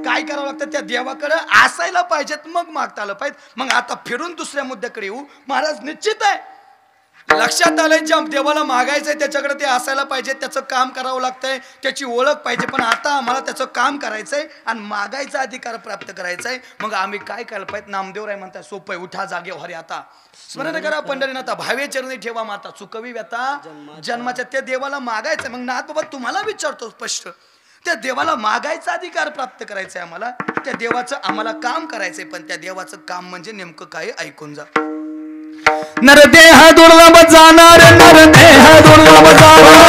S2: काय करावं लागतं? त्या देवाकडे असायला पाहिजेत, मग मागता आलं पाहिजे. मग आता फिरून 2ऱ्या मुद्द्याकडे येऊ. महाराज निश्चित आहे, लक्षात आलंय, ज्या देवाला मागायचंय त्याच्याकडे ते असायला पाहिजे, त्याचं काम करावं लागतंय, त्याची ओळख पाहिजे. पण आता आम्हाला त्याचं काम करायचंय आणि मागायचा अधिकार प्राप्त करायचाय. मग आम्ही काय करायला पाहिजे? नामदेवराय म्हणतात सोपं आहे. उठा जागे हरे आता स्मरण करा पंढरीनाथा, भावे चरणी ठेवा माता, चुकवी व्यथा जन्माच्या. त्या देवाला मागायचंय. मग नाथ बाबा तुम्हाला विचारतो स्पष्ट, त्या देवाला मागायचा अधिकार प्राप्त करायचंय आम्हाला. त्या देवाचं आम्हाला काम करायचंय. पण त्या देवाचं काम म्हणजे नेमकं काय? ऐकून जा.
S5: नरदेह दुर्लभ जाणार, नरदेह दुर्लभ जाणार,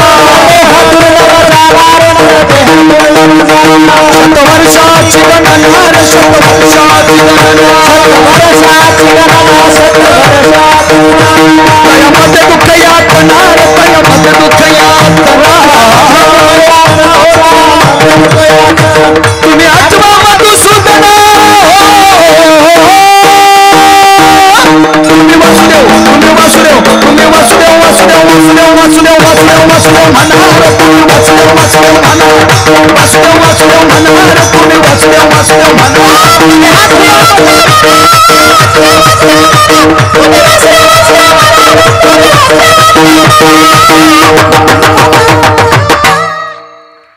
S5: शतवर्षाची गणनार, शतवर्षाची तयामध्ये दुःख यातनार, तयामध्ये दुःख यातनार. तुम्ही आत्मा मधुसूदन, तुम्ही वासुदेव, तुम्ही वासुदेव, तुम्ही वासुदेव, वासुदेव, वासुदेव, वासुदेव, वासुदेव, वासुदेव म्हणणार, तुम्ही वासुदेव, वासुदेव म्हणणार, वासुदेव, वासुदेव म्हणणार, तुम्ही वासुदेव, वासुदेव
S2: वासुदेव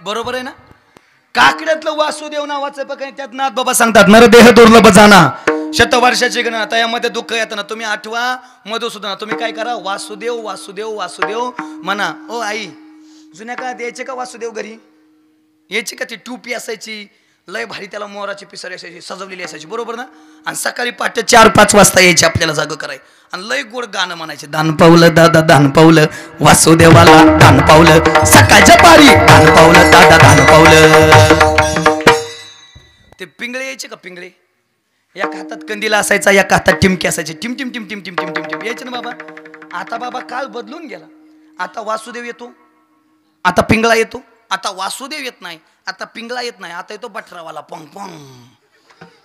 S2: बरोबर आहे ना. काकड्यातलं वासुदेव नावाचं प्रकार त्यात नाथ बाबा सांगतात नरदेह दुर्लभ जाना शतवर्षाची गणना. आता यामध्ये दुःख येतं ना. तुम्ही आठवा मधुसूदना. तुम्ही काय करा वासुदेव वासुदेव वासुदेव म्हणा. ओ आई जुन्या काळात यायचे का वासुदेव घरी यायची का ती टोपी असायची लय भारी त्याला मोराची पिसारी असायची सजवलेली असायची बरोबर ना. आणि सकाळी पहाटे 4-5 वाजता यायची आपल्याला जागं कराय आणि लय गोड गाणं म्हणायचे. दान पावलं दादा दान पावलं वासुदेवाला दान पावलं सकाळच्या पारी दान पावलं दादा दान पावलं. ते पिंगळे यायचे का पिंगळे एका हातात कंदीला असायचा एका हातात टिमकी असायची टिम टिम टिम टिम टिम टिम टिम टिम यायचे ना बाबा. आता बाबा काळ बदलून गेला. आता वासुदेव येतो आता पिंगळा येतो. आता वासुदेव येत नाही आता पिंगळा येत नाही आता येतो बठरावाला पंग पंग.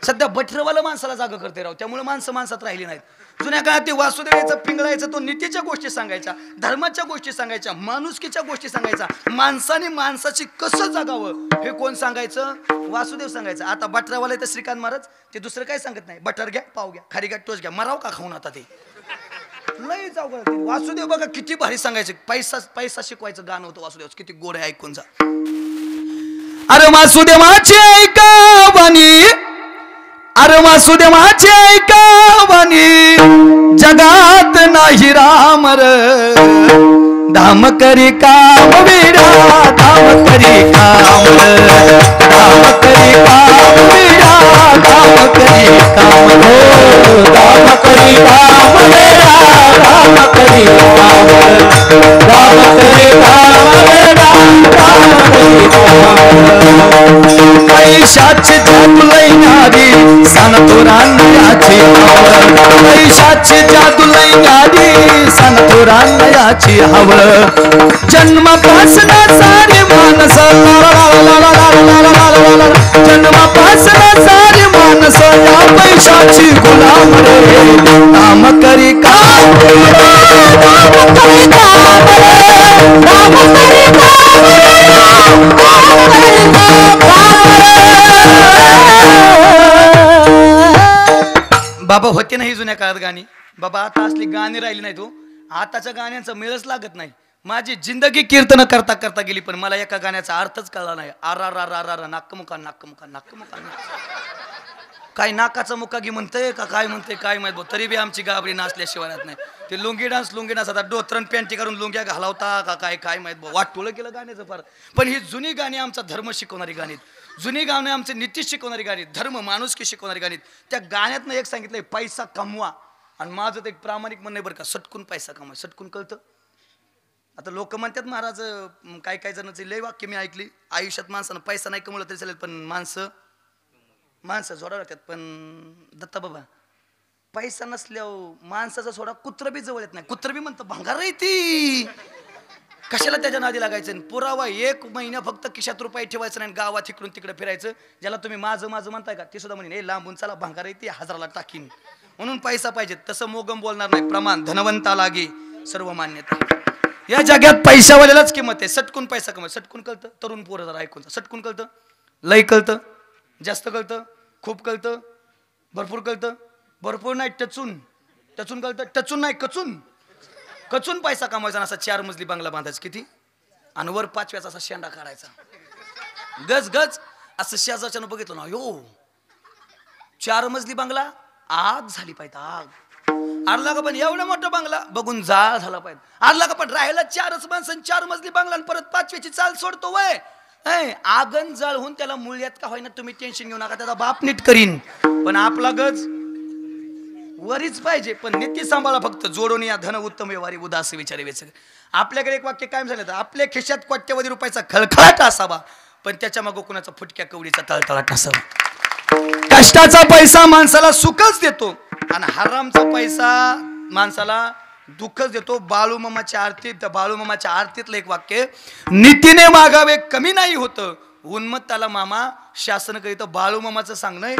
S2: सध्या बठरवाला माणसाला जागा करते राव. त्यामुळे माणसं माणसात राहिली नाहीत. जुन्या काळात ते वासुदेव यायचा पिंगळा यायचा तो नीतीच्या गोष्टी सांगायच्या धर्माच्या गोष्टी सांगायच्या माणुसकीच्या गोष्टी सांगायच्या. माणसाने माणसाची कसं जगावं हे कोण सांगायचं वासुदेव सांगायचं. आता बठरावाला येतं श्रीकांत महाराज ते दुसरं काय सांगत नाही. बटर घ्या पाव घ्या खारी घ्या टोच घ्या मराव का खाऊन आता ते लय जाऊ. वासुदेव बघा किती भारी सांगायचे. पैसा पैसा शिकवायचं गाणं होतं वासुदेव किती गोड आहे ऐकून जा. अरे वासुदेवाची ऐकावानी अरे वासुदेवाची ऐकावानी जगात नाही राम र धाम करी काम वीरा धाम करी काम धाम करी काम वीरा धाम करी काम धाम करी काम वीरा धाम करी काम धाम करी काम वीरा धाम करी काम. पैशाची जादू लैनारी सनतुरांयाची हवं पैशाची जादू लैनारी सनतुरांयाची हवं जन्मापासून सारी माणस जन्मापासून सारी माणस या पैशाची गुलाम रे काम करी काम काम करी काम काम करी बाबा होते नाही जुन्या काळात गाणी बाबा. आता असली गाणी राहिली नाही. तो आताच्या गाण्यांचा मेळच लागत नाही. माझी जिंदगी कीर्तन करता करता गेली पण मला एका गाण्याचा अर्थच कळला नाही. आर आर आर आर आर नाकमुका नाकमुका नाकमुका काय नाकाचा मुका घे म्हणतंय का काय म्हणते काय माहित. तरी बी आमची गाबरी नाचल्याशिवाय राहत नाही. ते लुंगी डान्स आता डोतरन पॅन्टी करून लुंग्या घालवता का काय काय माहित वाटोळं केलं गाण्याचं फार. पण ही जुनी गाणी आमचा धर्म शिकवणारी गाणी जुनी गाणी आमचे नीती शिकवणारी गाणी धर्म माणुसकी शिकवणारी गाणी. त्या गाण्यातनं एक सांगितलंय पैसा कमवा आणि माझं ते एक प्रामाणिक म्हणणं बरं का सटकून पैसा कमवा. सटकून कळतं. आता लोक म्हणतात महाराज काय काय जणांची लय वाक्य मी ऐकली आयुष्यात माणसानं पैसा नाही कमवलं तरी चालेल पण माणसं जोडावं लागतात. पण दत्ता बाबा पैसा नसल्यावर माणसाचा सोडा कुत्र बी जवळ येत नाही. कुत्र बी म्हणतं भंगार रे ती कशाला त्याच्या नादी लागायचं. पुरावा 1 महिना फक्त खिशात रुपये ठेवायचं नाही गावात इकडून तिकडे फिरायचं. ज्याला तुम्ही माझं माझं म्हणताय का ते सुद्धा म्हणे लांबून चला भंगार ती 1000ला टाकीन म्हणून पैसा पाहिजे. तसं मोगम बोलणार नाही. प्रमाण धनवंता लागे सर्व मान्यता. या जगात पैशावाल्यालाच किंमत आहे. सटकून पैसा कमवाय. सटकून कळतं. तरुण पोरं जरा ऐकून सटकून कळतं लय कळतं जास्त कळतं खूप कळतं भरपूर कळतं. भरपूर नाही टचून टचून कळतं. टचून नाही कचून कचून पैसा कमवायचा. असा 4 मजली बंगला बांधायचा किती आणि वर 5व्याचा असा शेंडा काढायचा गज गज असं शेजारच्यानं बघितलं ना यो 4 मजली बंगला आग झाली पाहिजे. आग आरला का पण एवढा मोठा बंगला बघून जाळ झाला पाहिजे. आरला का पण राहायला 4च माणसं 4 मजली बंगला आणि परत 5व्याची चाल सोडतो वय आगन जळ होऊन त्याला मूल्यात का होईना तुम्ही टेन्शन घेऊ नका त्याचा बाप नीट करीन. पण आपला गज वरीच पाहिजे. पण नीती सांभाळा फक्त जोडून या धन उत्तम व्यवहारी उदास विचारे वेच. आपल्याकडे एक वाक्य कायम झालं आपल्या खिशात कोट्यवधी रुपयाचा खळखळाट असावा पण त्याच्या मागं कोणाचा फुटक्या कवडीचा तळतळाट असावा. कष्टाचा पैसा माणसाला सुखच देतो आणि हरामचा पैसा माणसाला दुःखच देतो. बाळूमामाच्या आरतीत बाळूमामाच्या आरतीतलं एक वाक्य नीतीने मागावे कमी नाही होतं उन्मत्ताला मामा शासन करीत. बाळूमामाचं सांगणं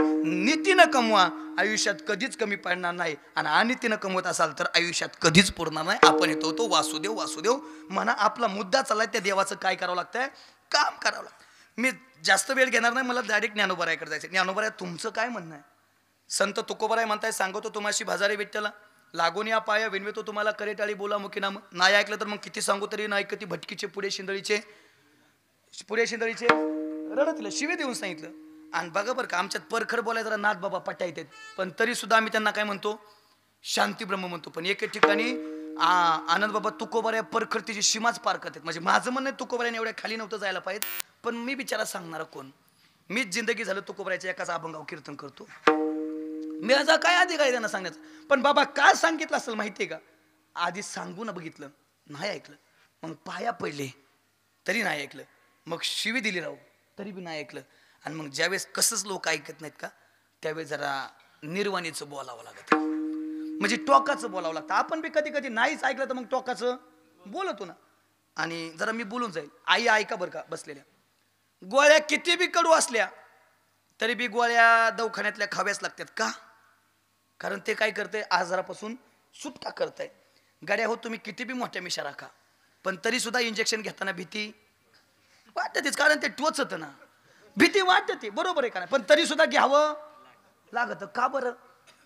S2: नीतीनं कमवा आयुष्यात कधीच कमी पडणार नाही आणि अनितीनं कमवत असाल तर आयुष्यात कधीच पुरणार नाही. आपण येतो तो वासुदेव वासुदेव म्हणा. आपला मुद्दा चाललाय त्या देवाचं काय करावं लागतंय काम करावं लागतं. मी जास्त वेळ घेणार नाही, मला डायरेक्ट ज्ञानोबारायकडे जायचं. ज्ञानोबाराय तुमचं काय म्हणणं आहे? संत तुकोबाराय म्हणताय, सांगतो तुम्हाशी भाजारे विठ्ठला लागून या पाया विनवितो तुम्हाला करेटाळी बोला मुखी नाम. नाही ऐकलं तर मग किती सांगू तरी नाही ऐकती भटकीचे पुढे शिंदळीचे रडतलं शिवे देऊन सांगितलं. आणि बघा बरं का आमच्यात परखड बोलाय जरा नाथ बाबा पट्ट्या येतात, पण तरी सुद्धा आम्ही त्यांना काय म्हणतो, शांती ब्रह्म म्हणतो. पण एक ठिकाणी आनंद बाबा तुकोबाऱ्या परखड तिची सीमाच पार करतात. म्हणजे माझं म्हणणं तुकोबाऱ्याने एवढ्या खाली नव्हतं जायला पाहिजे, पण मी बिचारा सांगणार कोण? मीच जिंदगी झालं तुकोबाऱ्याच्या एकाच अभंगाव कीर्तन करतो. मी आता काय अधिकार आहे त्यांना सांगण्याचं? पण बाबा काय सांगितलं असेल माहितीये का? आधी सांगून बघितलं, नाही ऐकलं. मग पाया पडले तरी नाही ऐकलं. मग शिवी दिली राहू तरी बी नाही ऐकलं. आणि मग ज्यावेळेस कसंच लोक ऐकत नाहीत का, त्यावेळेस जरा निर्वाणीचं बोलावं लागतं, म्हणजे टोकाचं बोलावं लागतं. आपण बी कधी कधी नाहीच ऐकलं तर मग टोकाचं बोलतो ना. आणि जरा मी बोलून जाईल. आई ऐका बरं का बसलेल्या, गोळ्या किती बी कडू असल्या तरी बी गोळ्या दवाखान्यातल्या खाव्याच लागतात. का? कारण ते काय करते, आजारापासून सुटका करताय. गाड्या हो तुम्ही किती बी मोठ्या मिशा राखा, पण तरी सुद्धा इंजेक्शन घेताना भीती वाटतेच, कारण ते टोचत ना, भीती वाटते, बरोबर आहे का नाही? पण तरी सुद्धा घ्यावं लागत. का बरं?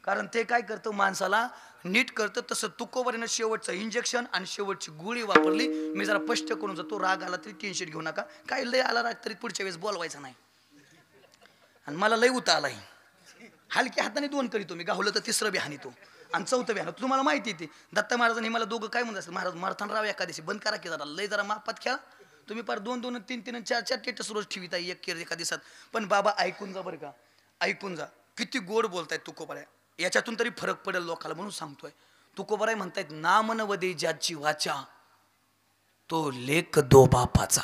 S2: कारण ते काय करतं, माणसाला नीट करतं. तसं तुकोबारीनं शेवटचं इंजेक्शन आणि शेवटची गोळी वापरली. मी जरा स्पष्ट करून जातो, राग आला तरी टेन्शन घेऊ नका, काही लय आला राग तरी पुढच्या वेळेस बोलवायचा नाही. आणि मला लय उता आलाय, हलक्या हाताने 2 करीतो मी, गावलं तर 3रं बी हानितो आणि 4थं बी हानितो. तुम्हाला माहिती आहे ते दत्त महाराजांनी मला दोघं काय म्हणत असेल, महाराज मारताना राव एखाद्याशी बंद करा की जरा, लय जरा मापात खेळा तुम्ही. पार 2-2, 3-3, 4-4 टेटस रोज ठेवीत आहे एक एका दिवसात. पण बाबा ऐकून जा बरं का, ऐकून जा, किती गोड बोलतायत तुकोबाराय. याच्यातून तरी फरक पडेल लोकांना म्हणून सांगतोय. तुकोबाराय म्हणतायत, नाम नवदे ज्याची वाचा तो लेख दो बापाचा.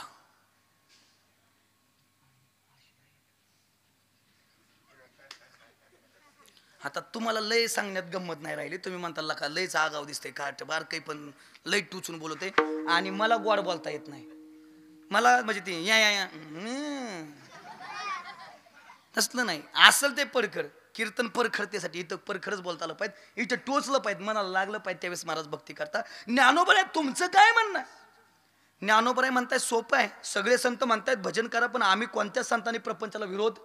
S2: आता तुम्हाला लय सांगण्यात गंमत नाही राहिली. तुम्ही म्हणताल का लयच आगाव दिसतंय, काट बार काही पण लय टुचून बोलतोय आणि मला गोड बोलता येत नाही. मला म्हणजे ते या तसलं नाही. असल ते परखड कीर्तन परखडतेसाठी इथं परखडच बोलता आलं पाहिजे, इथं टोचलं पाहिजे, मनाला लागलं पाहिजे, त्यावेळेस महाराज भक्ती करता. ज्ञानोबाराय तुमचं काय म्हणणं? ज्ञानोबाराय म्हणताय सोपं आहे, सगळे संत म्हणतायत भजन करा, पण आम्ही कोणत्याच संतांनी प्रपंचाला विरोध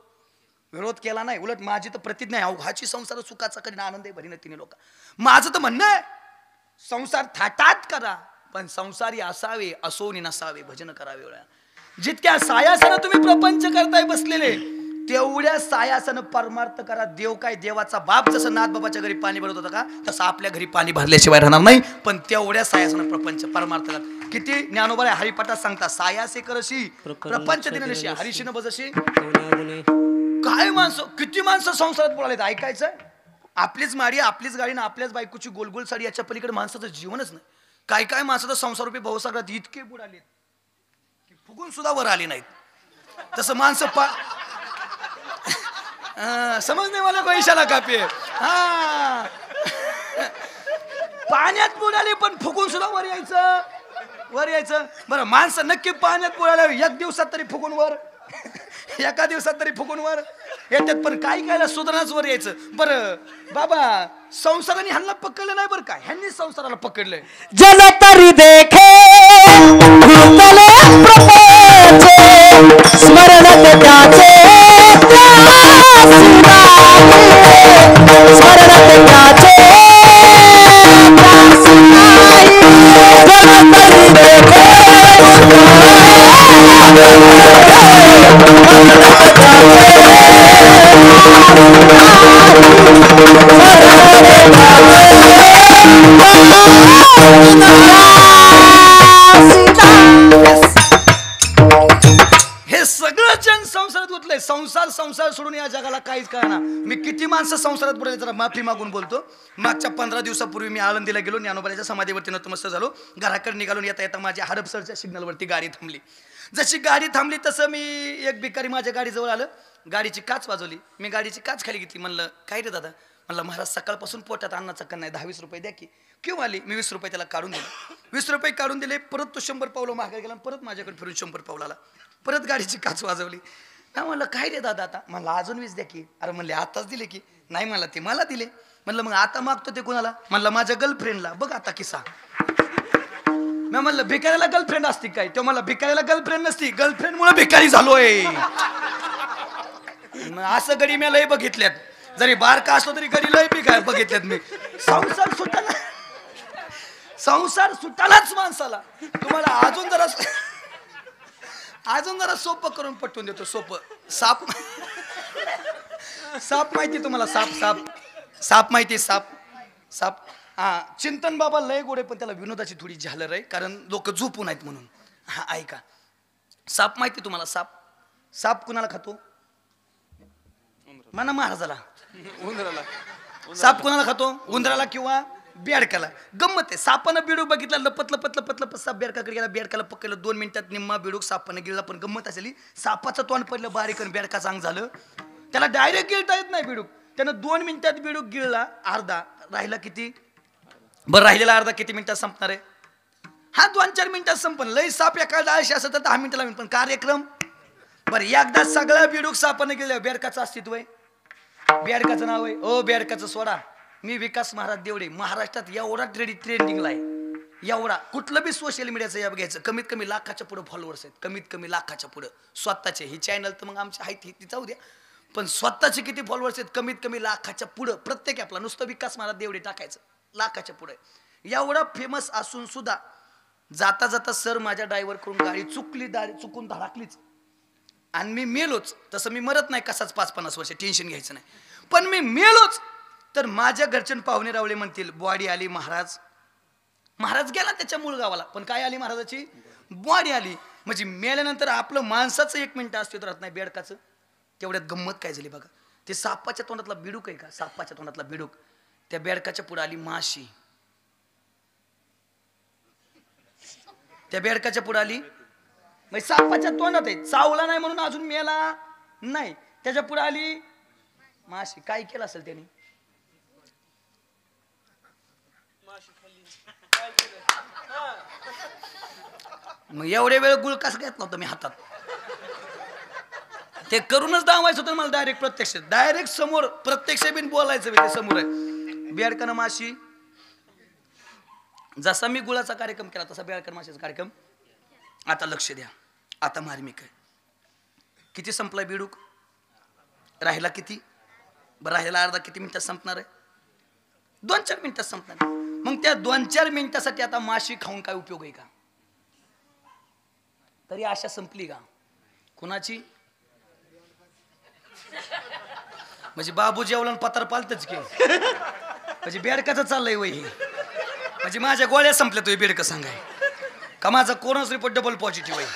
S2: केला नाही. उलट माझी तर प्रतिज्ञा आहे, अवघाची संसार सुखाचा करीन आनंद भरीन तिने लोक. माझं तर म्हणणं आहे, संसार थाटात करा, पण संसारी असावे असोनी नसावे, भजन करावे. जितक्या सायासानं तुम्ही प्रपंच करताय बसलेले, तेवढ्या सायासानं परमार्थ करा. देव काय, देवाचा बाप जसं नाथ बाबाच्या घरी पाणी भरत होता का, तसं आपल्या घरी पाणी भरल्याशिवाय राहणार नाही. पण तेवढ्या सायासानं प्रपंच परमार्थ करा. किती ज्ञानोबा हरिपाठात सांगता, सायासे करशी प्रपंच दिनशी हरिशीन बजशी. काय माणसं, किती माणसं संसारात बोलायला ऐकायचं. आपलीच माडी, आपलीच गाडी ना आपल्याच बायकोची गोलगोल साडी, याच्या पलीकडे माणसाचं जीवनच नाही. काय काय माणसाचं संसार रुपये भाऊसागरात इतके बुडाले की फुगून सुद्धा वर आले नाहीत. तसं माणसं समज नाही मला पैशाला कापे. हा पाण्यात बुडाले पण फुगून सुद्धा वर यायचं. बरं माणसं नक्की पाण्यात बुडाले, एक दिवसात तरी फुगून वर, एका दिवसात तरी फुगून वर येतात, पण काही कायला सुधारणाच वर यायचं. बरं बाबा संसाराने ह्यांना पकडलं नाही बरं का, ह्यांनी संसाराला पकडलंय.
S3: जल तरी देखे भूतले प्रपंच स्मरण त्याचे स्मरण त्याचे
S2: हे सगळं जन संसारात गुंतलंय. संसार सोडून या जगाला काहीच कळना. मी किती माणसं संसारात बुडाले जरा माफी मागून बोलतो. मागच्या 15 दिवसापूर्वी मी आळंदीला गेलो, ज्ञानोबाच्या समाधीवरती नतमस्तक झालो. घराकडे निघालून येता माझ्या हडपसरच्या सिग्नलवरती गाडी थांबली. जशी गाडी थांबली तसं मी एक भिकारी माझ्या गाडीजवळ आलं, गाडीची काच वाजवली. मी गाडीची काच खाली घेतली. म्हणलं काय रे दादा? म्हणलं महाराज सकाळपासून पोटात अन्नाचा कण नाही, 10-20 रुपये द्या की. क्यों आली? मी 20 रुपये त्याला काढून दिले. 20 रुपये काढून दिले. परत तो 100 पावलं मागे गेला, परत माझ्याकडे फिरून 100 पावलं आला. परत गाडीची काच वाजवली. ना म्हणलं काय रे दादा आता? म्हणलं अजून 20 द्या की. अरे म्हणले आताच दिले की. नाही मला ते मला दिले. म्हणलं मग आता मागतो ते कोणाला? म्हणलं माझ्या गर्लफ्रेंडला. बघ आता किस्सा. मी म्हणलं भिकाऱ्याला गर्लफ्रेंड असती काय? तो मला भिकाऱ्याला गर्लफ्रेंड नसती, गर्लफ्रेंड मुळे भिकारी झालोय. असं गडी मी लय बघितल्यात, जरी बारका असलो तरी गडी लय काय बघितल्यात मी. संसार सुटालाच माणसाला. तुम्हाला अजून जरा सोपं करून पटवून देतो. सोपं साप माहिती तुम्हाला? साप माहिती? साप हा, चिंतन बाबा लय गोडे, पण त्याला विनोदाची थोडी झालर आहे, कारण लोक झोपून आहेत म्हणून. हा ऐका, साप माहिती तुम्हाला? साप कुणाला खातो? म्हणा महाराजाला. साप कुणाला खातो? उंदराला किंवा बेडकाला. गंमत आहे, सापानं बिडूक बघितला, लपत साप बेडकाकडे गेला, बेडकाला पकडलं, 2 मिनिटात निम्मा बिडूक सापानं गिळला. पण गंमत असेल, सापाचं तोंड पडलं बारीक आणि बेडकाचं अंग झालं. त्याला डायरेक्ट गिळता येत नाही बिडूक. त्यानं 2 मिनिटात बिडूक गिळला, अर्धा राहिला. किती बरं राहिलेला अर्धा किती मिनिटात संपणार आहे? हा 2-4 मिनिटात संपन. लय साप एका डाळशी असं तर 10 मिनिटाला. पण कार्यक्रम बरं एकदा सगळा बिडूक सापानं गिळलं. बेडकाचं अस्तित्व आहे, बेडकाचं नाव आहे. ओ बेडकाचं सोडा, मी विकास महाराज देवडे. महाराष्ट्रात एवढा ट्रेंडिंगला आहे, एवढा. कुठलं बी सोशल मीडियाचं ॲप घ्यायचं, कमीत कमी लाखाच्या पुढे फॉलोअर्स आहेत, कमीत कमी लाखाच्या पुढे स्वतःचे. ही चॅनल तर मग आमचे आहेत, ती जाऊ द्या, पण स्वतःचे किती फॉलोअर्स आहेत? कमीत कमी लाखाच्या पुढं. प्रत्येक ॲपला नुसतं विकास महाराज देवडे टाकायचं, लाखाच्या पुढे. एवढा फेमस असून सुद्धा जाता जाता सर माझ्या ड्रायव्हर करून गाडी चुकून धडकलीच आणि मी मेलोच. तसं मी मरत नाही कसाच 5-50 वर्ष, टेन्शन घ्यायचं नाही. पण मी मेलोच तर माझ्या घरचे पाहुणे रावळे म्हणतील बॉडी आली. महाराज गेला त्याच्या मूळ गावाला, पण काय आली? महाराजाची बॉडी आली. म्हणजे मेल्यानंतर आपलं माणसाचं 1 मिनिट अस्तित्व राहत नाही, बेडकाचं. तेवढ्यात गंमत काय झाली बघा. ते सापाच्या तोंडातला बिडूक आहे का? सापाच्या तोंडातला बिडूक. त्या बेडकाच्या पुढे आली माशी. त्या बेडकाच्या पुढे आली, म्हणजे सापाच्या तोंडात आहे, चावला नाही म्हणून अजून मेला नाही. त्याच्या पुढे आली माशी. काय केलं असेल त्याने? मग एवढे वेळ गुळ कसं घेतला होता मी हातात? ते करूनच दावायचं होतं मला डायरेक्ट समोर, प्रत्यक्ष बिन बोलायचं ते समोर आहे. बेडकानं माशी. जसा मी गुळाचा कार्यक्रम केला तसा बेडकानं माशीचा कार्यक्रम. आता लक्ष द्या, आता मार्मिक आहे. किती संपलाय बिडूक? राहिला किती? बरं राहिलेला अर्धा किती मिनिटात संपणार आहे? 2-4 मिनिटात संपणार. मग त्या 2-4 मिनिटासाठी आता माशी खाऊन काय उपयोग आहे का? तरी आशा संपली का कुणाची? म्हणजे बाबू जेवला पत्र पालतच की, म्हणजे बेडकाचं चाललंय वय. म्हणजे माझ्या गोळ्या संपल्या तो बेडकं सांगाय का? माझा कोरोना रिपोर्ट डबल पॉझिटिव्ह आहे.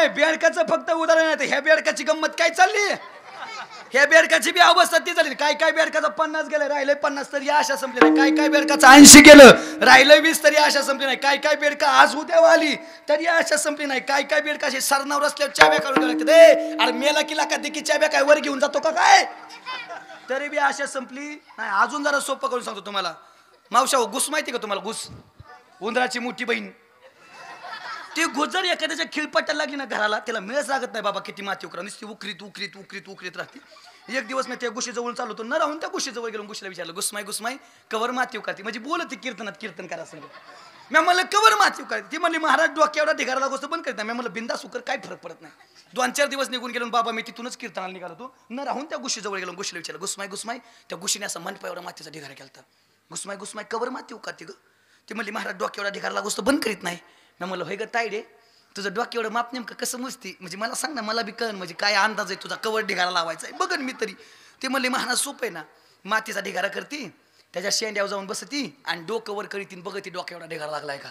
S2: बेडकाचं फक्त उदाहरण आहे. ह्या बेडकाची गंमत काय चालली? ह्या बेडकाची बी अवस्था ती झाली. काय बेडकाचं 50 गेलं, राहिलंय 50 तरी आशा संपली नाही. काय बेडकाचं 80 गेलं, राहिलंय 20 तरी आशा संपली नाही. काय बेडका आज उद्या आली तरी आशा संपली नाही. काय बेडका असे सरनावर असल्यावर चाव्या काढून लागतात. अरे मेला की लाका देखी चाव्या काय वर घेऊन जातो का काय? तरी बी आशा संपली नाही. अजून जरा सोपं करून सांगतो तुम्हाला. मावशा घुस माहिती का तुम्हाला? घुस, उंदराची मोठी बहीण. ती घुस जर एखाद्याच्या खिळपट्याला लागली ना घराला, त्याला मिळच लागत नाही बाबा. किती माती उकरा, नुसती उकरीत राहते. एक दिवस मी त्या गुशीजवळ चालू होतो, न राहून त्या गुशीजवळ गेलो. गुशीला विचारलं, गुसमाई कवर माती उकारते? म्हणजे बोलत कीर्तनात कीर्तन करा सांग. मी म्हणलं कवर माती उकारते? ती म्हणली महाराज डोक्यावर ढिगाराला गोष्ट बंद करत नाही. मी म्हणलं बिंदास उकर, काय फरक पडत नाही. 2-4 दिवस निघून गेलो बाबा. मी तिथूनच कीर्तनाला निघालो होतो, न राहून त्या गुशीजवळ गेलो. गुशीला विचारलं, गुसमाई त्या गुशीने असं मनपा एवढा मातीचा ढिगारा केला. गुसमाई कवर माती उकारते ग? ती म्हणली महाराज डोक्यावर ढिगाराला गोष्ट बंद करीत नाही. मी म्हणलं होय ग तायडे, तुझं डोक्या एवढं माप नेमकं कसं मोजती? म्हणजे मला सांग ना, मला बी कळण. म्हणजे काय अंदाज आहे तुझा कवर ढिगारा लावायचा आहे बघन मी तरी. ते म्हणले महाराज सोपं आहे ना, मातीचा ढिगारा करती, त्याच्या शेंड्यावर जाऊन बसती आणि डोकं वर करीती, बघती डोक्या एवढा ढिगारा लागलाय का?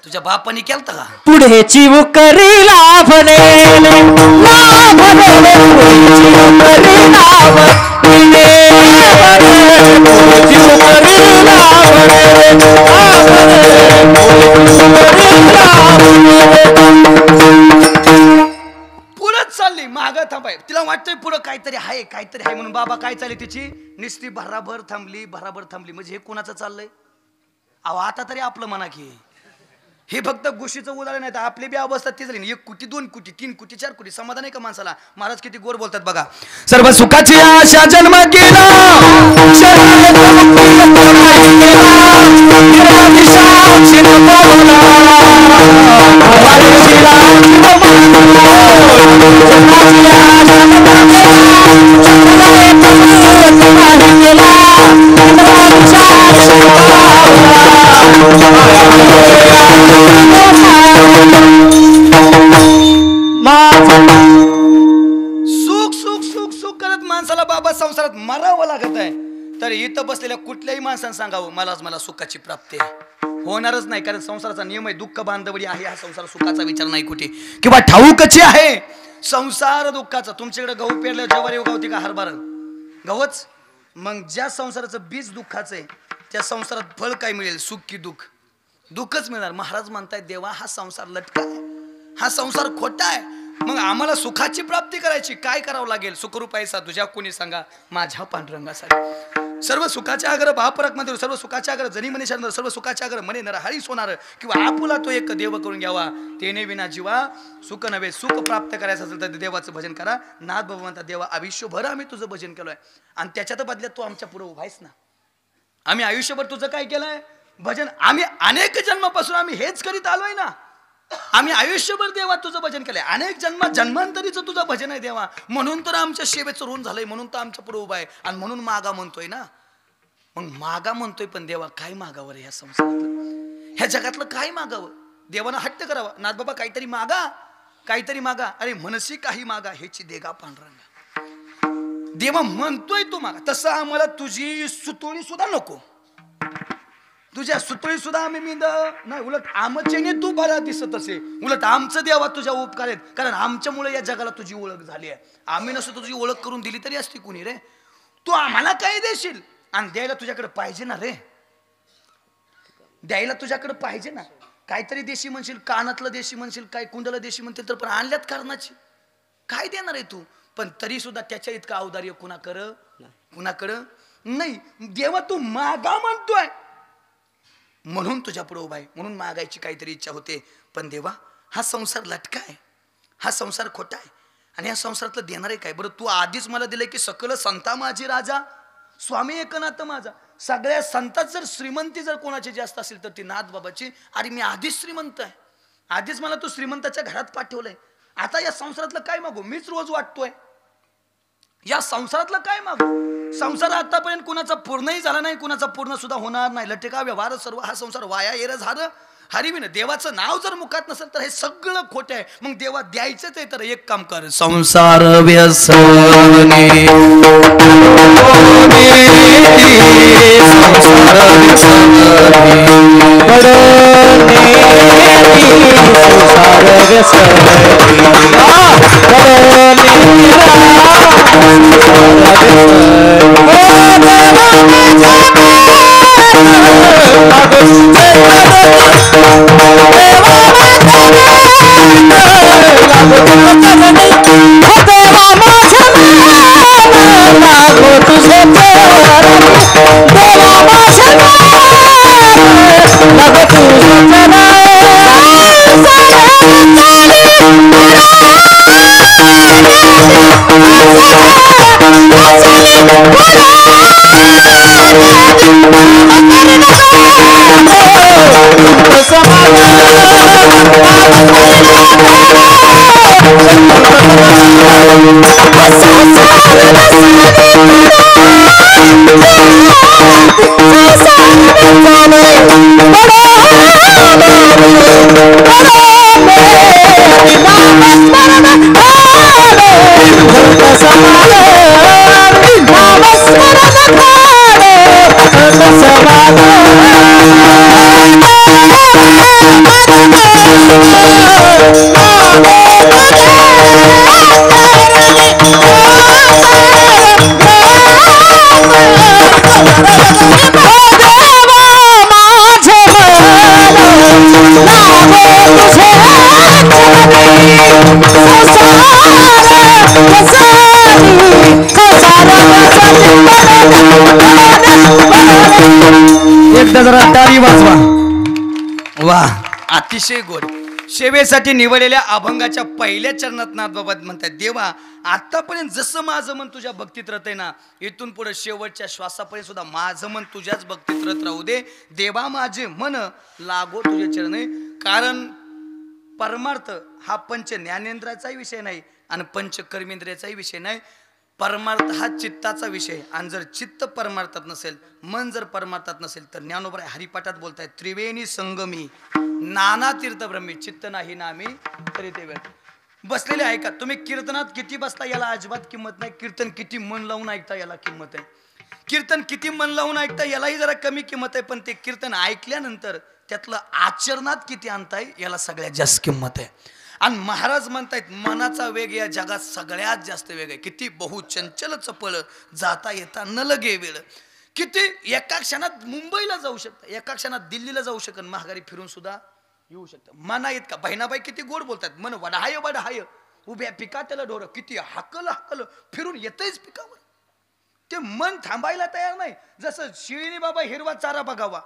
S2: तुझ्या बापाने केलता का?
S3: पुढे चिव करीला भनेले
S2: पुढंच चालली, मागं थांबाय. तिला वाटतंय पुढं काहीतरी आहे म्हणून. बाबा काय चालली तिची? निस्ती भराभर थांबली. म्हणजे हे कोणाचं चाललंय? अहो आता तरी आपलं म्हणा की हे फक्त गोष्टीचं उदाहरण आहे. आपली बी अवस्था ती झाली. 1 कोटी 2 कोटी 3 कोटी 4 कोटी समाधान आहे का माणसाला? महाराज किती गोड बोलतात बघा.
S5: सर्व सुखाची आशा जन्म गेला,
S2: करताय तर इथं बसलेल्या कुठल्याही माणसानं सांगावं मला सुखाची प्राप्ती आहे, होणारच नाही. कारण संसाराचा नियम आहे, दुःख बांधवडी आहे, हा संसार सुखाचा विचार नाही कुठे. किंवा ठाऊकची आहे संसार दुःखाचा. तुमच्याकडे गहू पेरल्या ज्वारी उगवते का हरभरा? गहूच. मग ज्या संसाराचं बीज दुःखाचं आहे त्या संसारात फळ काय मिळेल? सुख की दुःख? दुःखच मिळणार. महाराज म्हणतायत देवा हा संसार लटका आहे, हा संसार खोटा आहे. मग आम्हाला सुखाची प्राप्ती करायची, काय करावं लागेल? सुखरूपायचा तुझ्या कोणी सांगा माझ्या पांडुरंगासाठी. सर्व सुखाच्या आग्रह भापरक मध्ये, सर्व सुखाच्या आग्रह जनी मनी शरण, सर्व सुखाच्या आग्रह मने नर हरी सोनार. किंवा आपुला तो एक देव करून घ्यावा, तेने विना जीवा सुख नव्हे. सुख प्राप्त करायचं असेल तर देवाचं भजन करा. नाथ बाबा म्हणतात देवा आयुष्यभर आम्ही तुझं भजन केलोय आणि त्याच्यात बदल्यात तू आमच्या पुढे उभायस ना. आम्ही आयुष्यभर तुझं काय केलंय? भजन. आम्ही अनेक जन्मापासून आम्ही हेच करीत आलोय ना. आम्ही आयुष्यभर देवा तुझं भजन केलंय, अनेक जन्मांतरीचं तुझं भजन आहे देवा. म्हणून तर आमच्या सेवेचं ऋण झालंय, म्हणून तर आमच्या पुढे उभा आहे आणि म्हणून मागा म्हणतोय ना. मग मागा म्हणतोय पण देवा काय मागावं रे? ह्या संसारातलं ह्या जगातलं काय मागावं? देवानं हट्ट करावा, नाथ बाबा काहीतरी मागा, काहीतरी मागा. अरे मनसी काही मागा हेची देगा पांडुरंगा. देवा म्हणतोय तू मागा. तसं आम्हाला तुझी सुतोळी सुद्धा नको, तुझ्या सुतळी सुद्धा आम्ही मिंद नाही. उलट आमच्याने तू बरा दिसत असे. उलट आमचं देवा तुझ्या उपकार आहेत, कारण आमच्यामुळे या जगाला तुझी ओळख झाली आहे. आम्ही नसतो तुझी ओळख करून दिली तरी असती कुणी रे. तू आम्हाला काय देशील? आणि द्यायला तुझ्याकडे पाहिजे ना रे, द्यायला तुझ्याकडे पाहिजे ना. काहीतरी देशी म्हणशील, कानातलं देशी म्हणशील, काय कुंडला देशी म्हणतील तर पण आणल्यात कारणाची काय देणार आहे तू? पण तरी सुद्धा त्याच्या इतकं औदार्य कुणाकडं नाही. देवा तू मागा म्हणतोय म्हणून तुझ्या पुढे उभा आहे, म्हणून मागायची काहीतरी इच्छा होते. पण देवा हा संसार लटका आहे, हा संसार खोटा आहे आणि या संसारातलं देणार आहे काय? बरं तू आधीच मला दिलंय की सकल संता माझी राजा स्वामी एकनाथ माझा. सगळ्या संतात जर श्रीमंती जर कोणाची जास्त असेल तर ती नाथ बाबाची. अरे मी आधीच श्रीमंत आहे, आधीच मला तू श्रीमंताच्या घरात पाठवलंय. आता या संसारातलं काय मागू? मीच रोज वाटतोय या संसारातलं काय मागू? संसार आतापर्यंत कुणाचा पूर्णही झाला नाही, कुणाचा पूर्ण सुद्धा होणार नाही. लटका व्यवहार सर्व हा संसार वाया येर झालं हरिविन. देवाचं नाव जर मुखात नसेल तर हे सगळं खोटं आहे. मग देवा द्यायचंच आहे तर एक काम कर, संसार व्यसनी एकदा जरा टाळी वाजवा. वा अतिशय गोड. सेवेसाठी निवडलेल्या अभंगाच्या पहिल्या चरणात नाथ बाबा म्हणतात देवा आतापर्यंत जसं माझं मन तुझ्या भक्तीत रत आहे ना, इथून पुढे शेवटच्या श्वासापर्यंत सुद्धा माझं मन तुझ्याच भक्तीत रत राहू दे. देवा माझे मन लागो तुझ्या चरणी. कारण परमार्थ हा पंच ज्ञानेंद्राचाही विषय नाही आणि पंच कर्मेंद्रियाचाही विषय नाही. परमार्थ हा चित्ताचा विषय. आणि जर चित्त परमार्थात नसेल, मन जर परमार्थात नसेल तर ज्ञानोबा हरिपाठात बोलतायत त्रिवेणी संगमी नाना तीर्थ ब्रह्मी चित्त नाही नामी तरी ते वेळ. बसलेले आहे का तुम्ही? कीर्तनात किती बसता याला अजिबात किंमत नाही, कीर्तन किती मन लावून ऐकता याला किंमत आहे. कीर्तन किती मन लावून ऐकता यालाही जरा कमी किंमत आहे, पण ते कीर्तन ऐकल्यानंतर त्यातलं आचरणात किती आणताय याला सगळ्यात जास्त किंमत आहे. आणि महाराज म्हणतायत मनाचा वेग या जगात सगळ्यात जास्त वेग आहे. किती बहुचंचल चपळ जाता येता न लगे वेळ. किती एका क्षणात मुंबईला जाऊ शकता, एका क्षणात दिल्लीला जाऊ शकत, महागारी फिरून सुद्धा येऊ शकतं. मना येत का बहिणाबाई किती गोड बोलतात. मन वडाहाय वडाहाय उभ्या पिका त्याला ढोर, किती हाकल हाकल फिरून येतच पिकावर. ते मन थांबायला तयार नाही. जसं शिळीने बाबा हिरवा चारा बघावा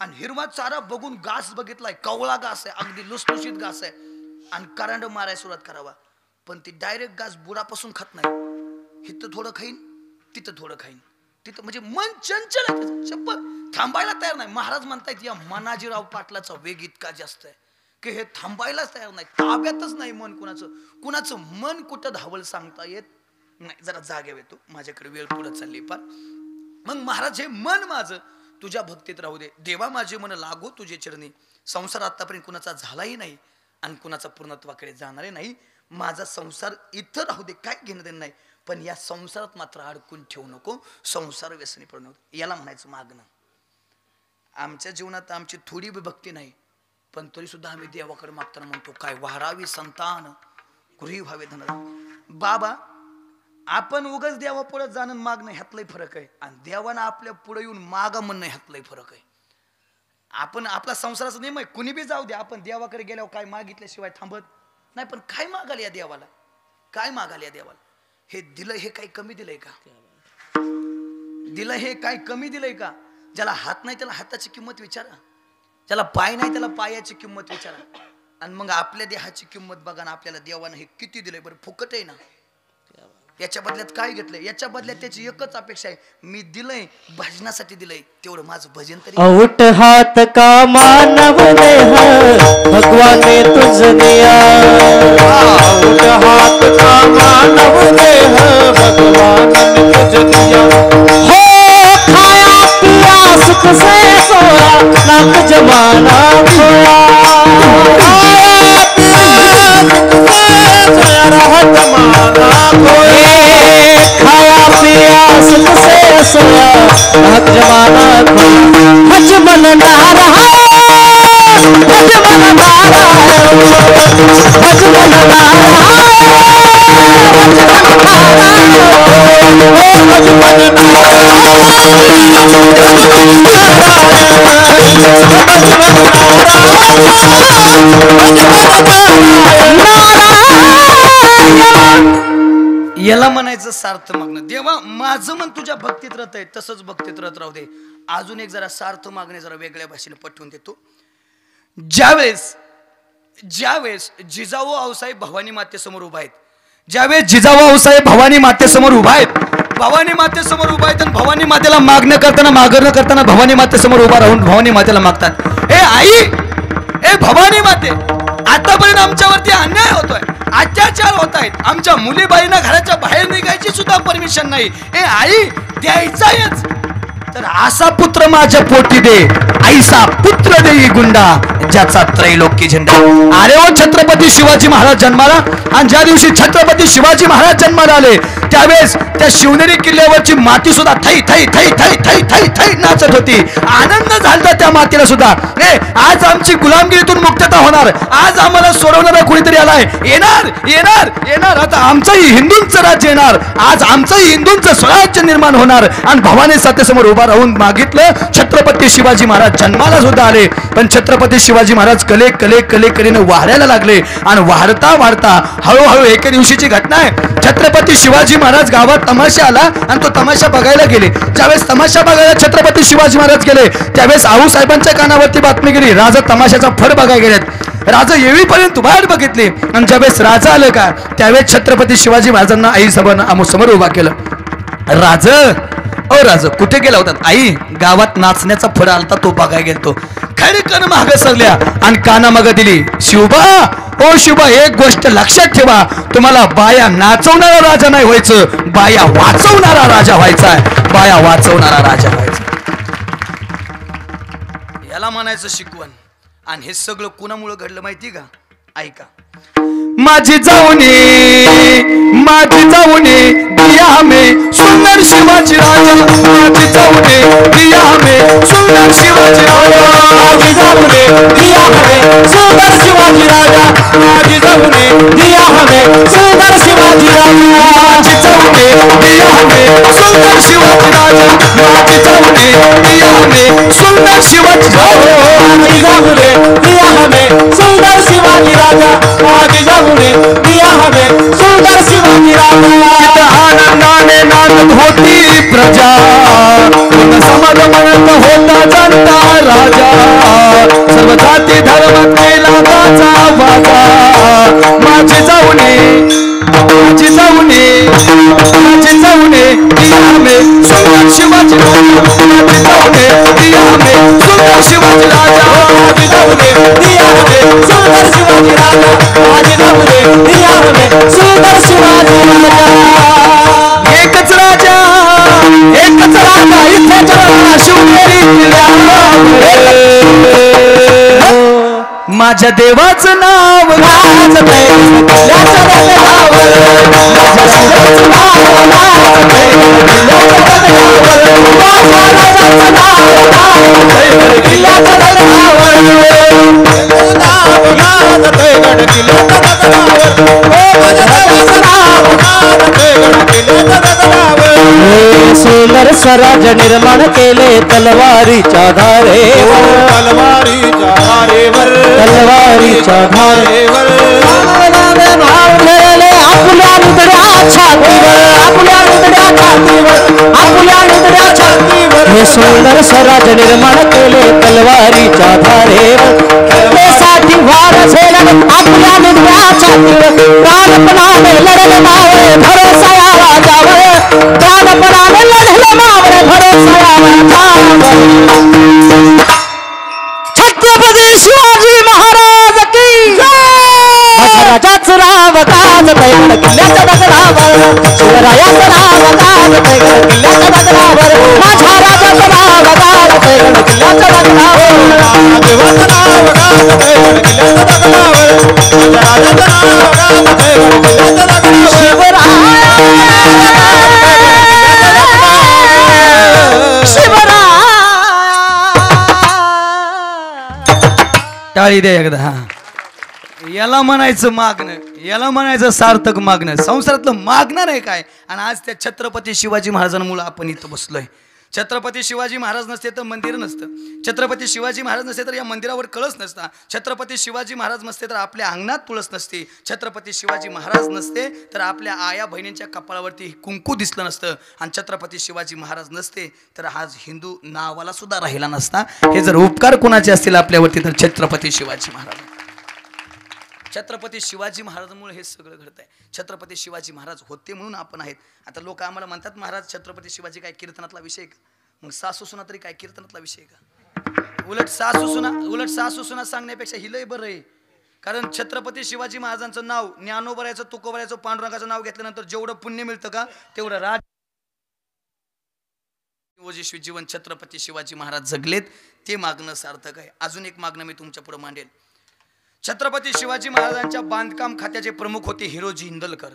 S2: आणि हिरवा चारा बघून घास बघितलाय, कवळा घास आहे, अगदी लुसलुशीत घास आहे, आणि करंड मारायला सुरुवात करावा, पण ती डायरेक्ट घास बुडापासून खात नाही. इथं थोडं खाईन तिथं थोडं खाईन तिथं, म्हणजे मन चंचल आहे, शपथ थांबायला तयार नाही. महाराज म्हणतायत या मनाजीराव पाटलाचा वेग इतका जास्त आहे की हे थांबायलाच तयार नाही, ताब्यातच नाही मन कुणाचं. कुणाचं मन कुठं धावल सांगता येत नाही. जरा जागे येतो, माझ्याकडे वेळ पुढे चालली पार. मग महाराज हे मन माझं तुझ्या भक्तीत राहू दे, देवा माझे मन लागो तुझे चरणी. संसार आतापर्यंत कुणाचा झालाही नाही आणि कुणाचा पूर्णत्वाकडे जाणारे नाही. माझा संसार इथं राहू दे, काय घेणं देणं नाही, पण या संसारात मात्र अडकून ठेवू नको, संसार व्यसनी पडू नको. याला म्हणायचं मागणं. आमच्या जीवनात आमची थोडी बी भक्ती नाही, पण तरी सुद्धा आम्ही देवाकडे मागताना म्हणतो काय वारावी संतान गृही व्हावे धन. बाबा आपण उगाच देवा पुढे जाणं मागणं ह्यातलाही फरक आहे, आणि देवानं आपल्या पुढे येऊन माग म्हणणं ह्यातलाही फरक आहे. आपण आपला संसाराचा नियम आहे, कुणी बी जाऊ दे, आपण देवाकडे गेल्यावर काय मागितल्याशिवाय थांबत नाही. पण काय मागाल या देवाला, काय मागाल या देवाला? हे दिलं हे काही कमी दिलंय का? दिलं हे काय कमी दिलंय का? ज्याला हात नाही त्याला हाताची किंमत विचारा, ज्याला पाय नाही त्याला पायाची किंमत विचारा. आणि मग आपल्या देहाची किंमत बघा ना, आपल्याला देवानं हे किती दिलंय. बरं फुकट आहे ना, याच्या बदल्यात काय घेतलंय? याच्या बदल्यात त्याची एकच अपेक्षा आहे, मी दिलंय भजनासाठी दिलंय, तेवढं माझं भजन तरी.
S3: औट हात का मानव देह भगवान ने तुझ दिया, औट हात का मानव देह भगवान ने तुझ दिया. हो खाया पिया सुख से सोया लाख जमाना खोया, खाया पिया सुख से सोया राह जमाना खोया, खाया पिया सुख से सोया लाख जमाना खोया. हज मन ना रहा, हज मन ना रहा, हज मन ना रहा, हज मन ना
S2: याला म्हणायचं सार्थ मागणं. देवा माझं मन तुझ्या भक्तीत राहत आहे, तसंच भक्तीत राहत राहू दे. अजून एक जरा सार्थ मागणे जरा वेगळ्या भाषेने पटवून देतो. ज्यावेळेस जिजाऊ आऊसाहेब भवानी मातेसमोर उभा आहेत, ज्यावेळेस जिजाऊ आऊसाहेब भवानी मातेसमोर उभा आहेत, भवानी मातेसमोर उभा आहेत, आणि भवानी मातेला मागणं करताना भवानी मातेसमोर उभा राहून भवानी मातेला मागतात, ए आई, ए भवानी माते, आतापर्यंत आमच्यावरती अन्याय होतोय, अत्याचार होत आहेत, आमच्या मुलीबाईंना घराच्या बाहेर निघायची सुद्धा परमिशन नाही. ए आई द्यायचाच तर असा पुत्र माझ्या पोटी दे, ऐसा पुत्र देई गुंडा ज्याचा त्रैलोक्य झेंडा. अरे ओ छत्रपती शिवाजी महाराज जन्माला, आणि ज्या दिवशी छत्रपती शिवाजी महाराज जन्माला आले त्यावेळेस त्या शिवनेरी किल्ल्यावरची माती सुद्धा थै थै थै थै थै थै थै नाचत होती. आनंद झाला त्या मातीला सुद्धा. आज आमची गुलामगिरीतून मुक्तता होणार, आज आम्हाला सोडवणारा कोणीतरी आलाय, येणार येणार येणार, आता आमचंही हिंदूंचं राज्य येणार, आज आमचंही हिंदूंचं स्वराज्य निर्माण होणार. आणि भवानी सातेसमोर उभा राहून मागितलं. छत्रपती शिवाजी महाराज जन्माला सुद्धा आले, पण छत्रपती शिवाजी महाराज कले कले कले कलेने वाढायला लागले. आणि वाढता वाढता हळूहळू एके दिवशीची घटना आहे, छत्रपती शिवाजी महाराज गावात तमाशा आला आणि तो तमाशा बघायला गेले. ज्यावेळेस तमाशा बघायला छत्रपती शिवाजी महाराज गेले त्यावेळेस आऊसाहेबांच्या कानावरती बातमी गेली, राजा तमाशाचा फड बघायला गेलेत. राजा येईपर्यंत वाट बघितली, आणि ज्यावेळेस राजा आलं का त्यावेळेस छत्रपती शिवाजी महाराजांना आई समोर उभा केलं. राज कुठे गेला होता? आई गावात नाचण्याचा फड आलता तो बघायला गेलतो. खडकन माग सरल्या आणि काना मग दिली. शिवबा, ओ शिवबा, एक गोष्ट लक्षात ठेवा, तुम्हाला बाया नाचवणारा राजा नाही व्हायचं, बाया वाचवणारा राजा व्हायचा आहे, बाया वाचवणारा राजा व्हायचा. याला म्हणायचं शिकवण. आणि हे सगळं कुणामुळे घडलं माहिती का? ऐका, माझी जाऊनी दिया में सुंदर शिवाजी राजा माझी जाऊनी दिया में सुंदर शिवाजी राजा
S3: माझी जाऊने दिया हमें सुंदर शिवाजी राजा माझी जाऊने दिया हमें सुंदर शिवाजी राजा
S2: माझी जाऊनी दिया में सुंदर शिवाजी राजा माझी जाऊनी दिया में सुंदर शिवाजी राजा
S3: माझी जाऊने दिया हमें सुंदर शिवाजी राजा माझी जाऊने दिया हमें सुंदर शिवाजी राजा
S2: आनंदाने नांदत होती प्रजा समाज म्हणत होता जनता राजा सर्व जाती धर्म केला गाचा वाजा माझी जाऊने दिया में सुंदर शिवाजी राजा माझी जाऊने दिया में सुंदर शिवाजी राजा
S3: माझी जाऊने दिया हमें सुंदर शिवाजी राजा माझी जाऊने दिया हमें सुंदर शिवाजी राजा
S2: एकच राजा इथे जरा शिवनेरी किल्ल्यावर माझ्या देवाचं नाव गाजतंय किल्ल्याच्या डोंगरावर माझ्या देवाचं नाव गाजतंय किल्ल्याच्या डोंगरावर माझ्या राजाचं नाव गाजतंय किल्ल्याच्या
S3: सुंदर स्वराज निर्माण केले तलवारीच्या धारेवर तलवारीच्या धारेवर भाव धरले आपल्या निधड्या छातीवर हे सुंदर स्वराज निर्माण केले तलवारीच्या धारेवर साठी वार झेलत आपल्या निधड्या छातीवर प्राणपणाने लढले मावळे भरोसा या राजावर प्राणपणाने लढले मावळे भरोसा या राजावर छत्रपती शिवाजी महाराज की राजाचं नाव गाजतंय किल्ल्याच्या डोंगरावर शिवरायाचं नाव गाजतंय किल्ल्याच्या डोंगरावर माझ्या राजाचं नाव गाजतंय किल्ल्याच्या डोंगरावर
S4: देवाचं नाव गाजतंय किल्ल्याच्या डोंगरावर माझ्या राजाचं नाव गाजतंय किल्ल्याच्या डोंगरावर
S2: टाळी दे एकदा हा याला म्हणायचं मागणं याला म्हणायचं सार्थक मागणं संसारातलं मागणार आहे काय आणि आज त्या छत्रपती शिवाजी महाराजांमुळे आपण इथं बसलोय छत्रपती शिवाजी महाराज नसते तर मंदिर नसतं छत्रपती शिवाजी महाराज नसते तर या मंदिरावर कळस नसता छत्रपती शिवाजी महाराज नसते तर आपल्या अंगणात तुळस नसते छत्रपती शिवाजी महाराज नसते तर आपल्या आया बहिणींच्या कपाळावरती कुंकू दिसलं नसतं आणि छत्रपती शिवाजी महाराज नसते तर आज हिंदू नावाला सुद्धा राहिला नसता हे जर उपकार कोणाचे असतील आपल्यावरती तर छत्रपती शिवाजी महाराज छत्रपती शिवाजी महाराजांमुळे हे सगळं घडत आहे छत्रपती शिवाजी महाराज होते म्हणून आपण आहेत आता लोक आम्हाला म्हणतात महाराज छत्रपती शिवाजी काय कीर्तनातला विषय का मग सासू सुना तरी काय कीर्तनातला विषय का उलट सासू सुना सांगण्यापेक्षा ही लय बरं आहे कारण छत्रपती शिवाजी महाराजांचं नाव ज्ञानोबरायचं तुकोबरायचं पांडुरंगाचं नाव घेतल्यानंतर जेवढं पुण्य मिळतं का तेवढं राज ओजस्वी जीवन छत्रपती शिवाजी महाराज जगलेत ते मागणं सार्थक आहे अजून एक मागणं मी तुमच्या पुढे मांडेल छत्रपती शिवाजी महाराजांच्या बांधकाम खात्याचे प्रमुख होते हिरोजी इंदलकर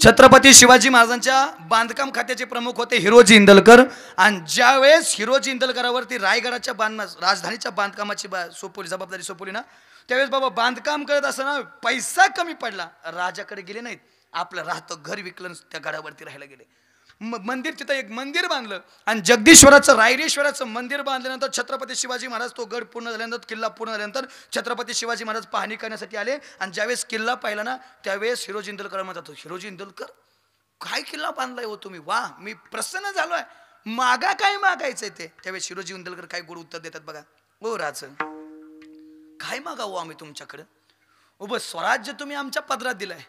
S2: छत्रपती शिवाजी महाराजांच्या बांधकाम खात्याचे प्रमुख होते हिरोजी इंदलकर आणि ज्यावेळेस हिरोजी इंदलकरावरती रायगडाच्या राजधानीच्या बांधकामाची जबाबदारी सोपवली ना त्यावेळेस बाबा बांधकाम करत असताना पैसा कमी पडला राजाकडे गेले नाहीत आपलं राहतं घर विकलं त्या गडावरती राहायला गेले मंदिर तिथं एक मंदिर बांधलं आणि जगदीश्वराचं रायरेश्वराचं मंदिर बांधल्यानंतर छत्रपती शिवाजी महाराज तो गड पूर्ण झाल्यानंतर किल्ला पूर्ण झाल्यानंतर छत्रपती शिवाजी महाराज पाहणी करण्यासाठी आले आणि ज्यावेळेस किल्ला पाहिला ना त्यावेळेस हिरोजी इंदलकर म्हणतात हिरोजी इंदलकर काय किल्ला बांधलाय हो तुम्ही वा मी प्रसन्न झालोय मागा काय मागायचंय ते त्यावेळेस हिरोजी इंदलकर काय गोड उत्तर देतात बघा ओ राज काय मागावं आम्ही तुमच्याकडं उभं स्वराज्य तुम्ही आमच्या पदरात दिलंय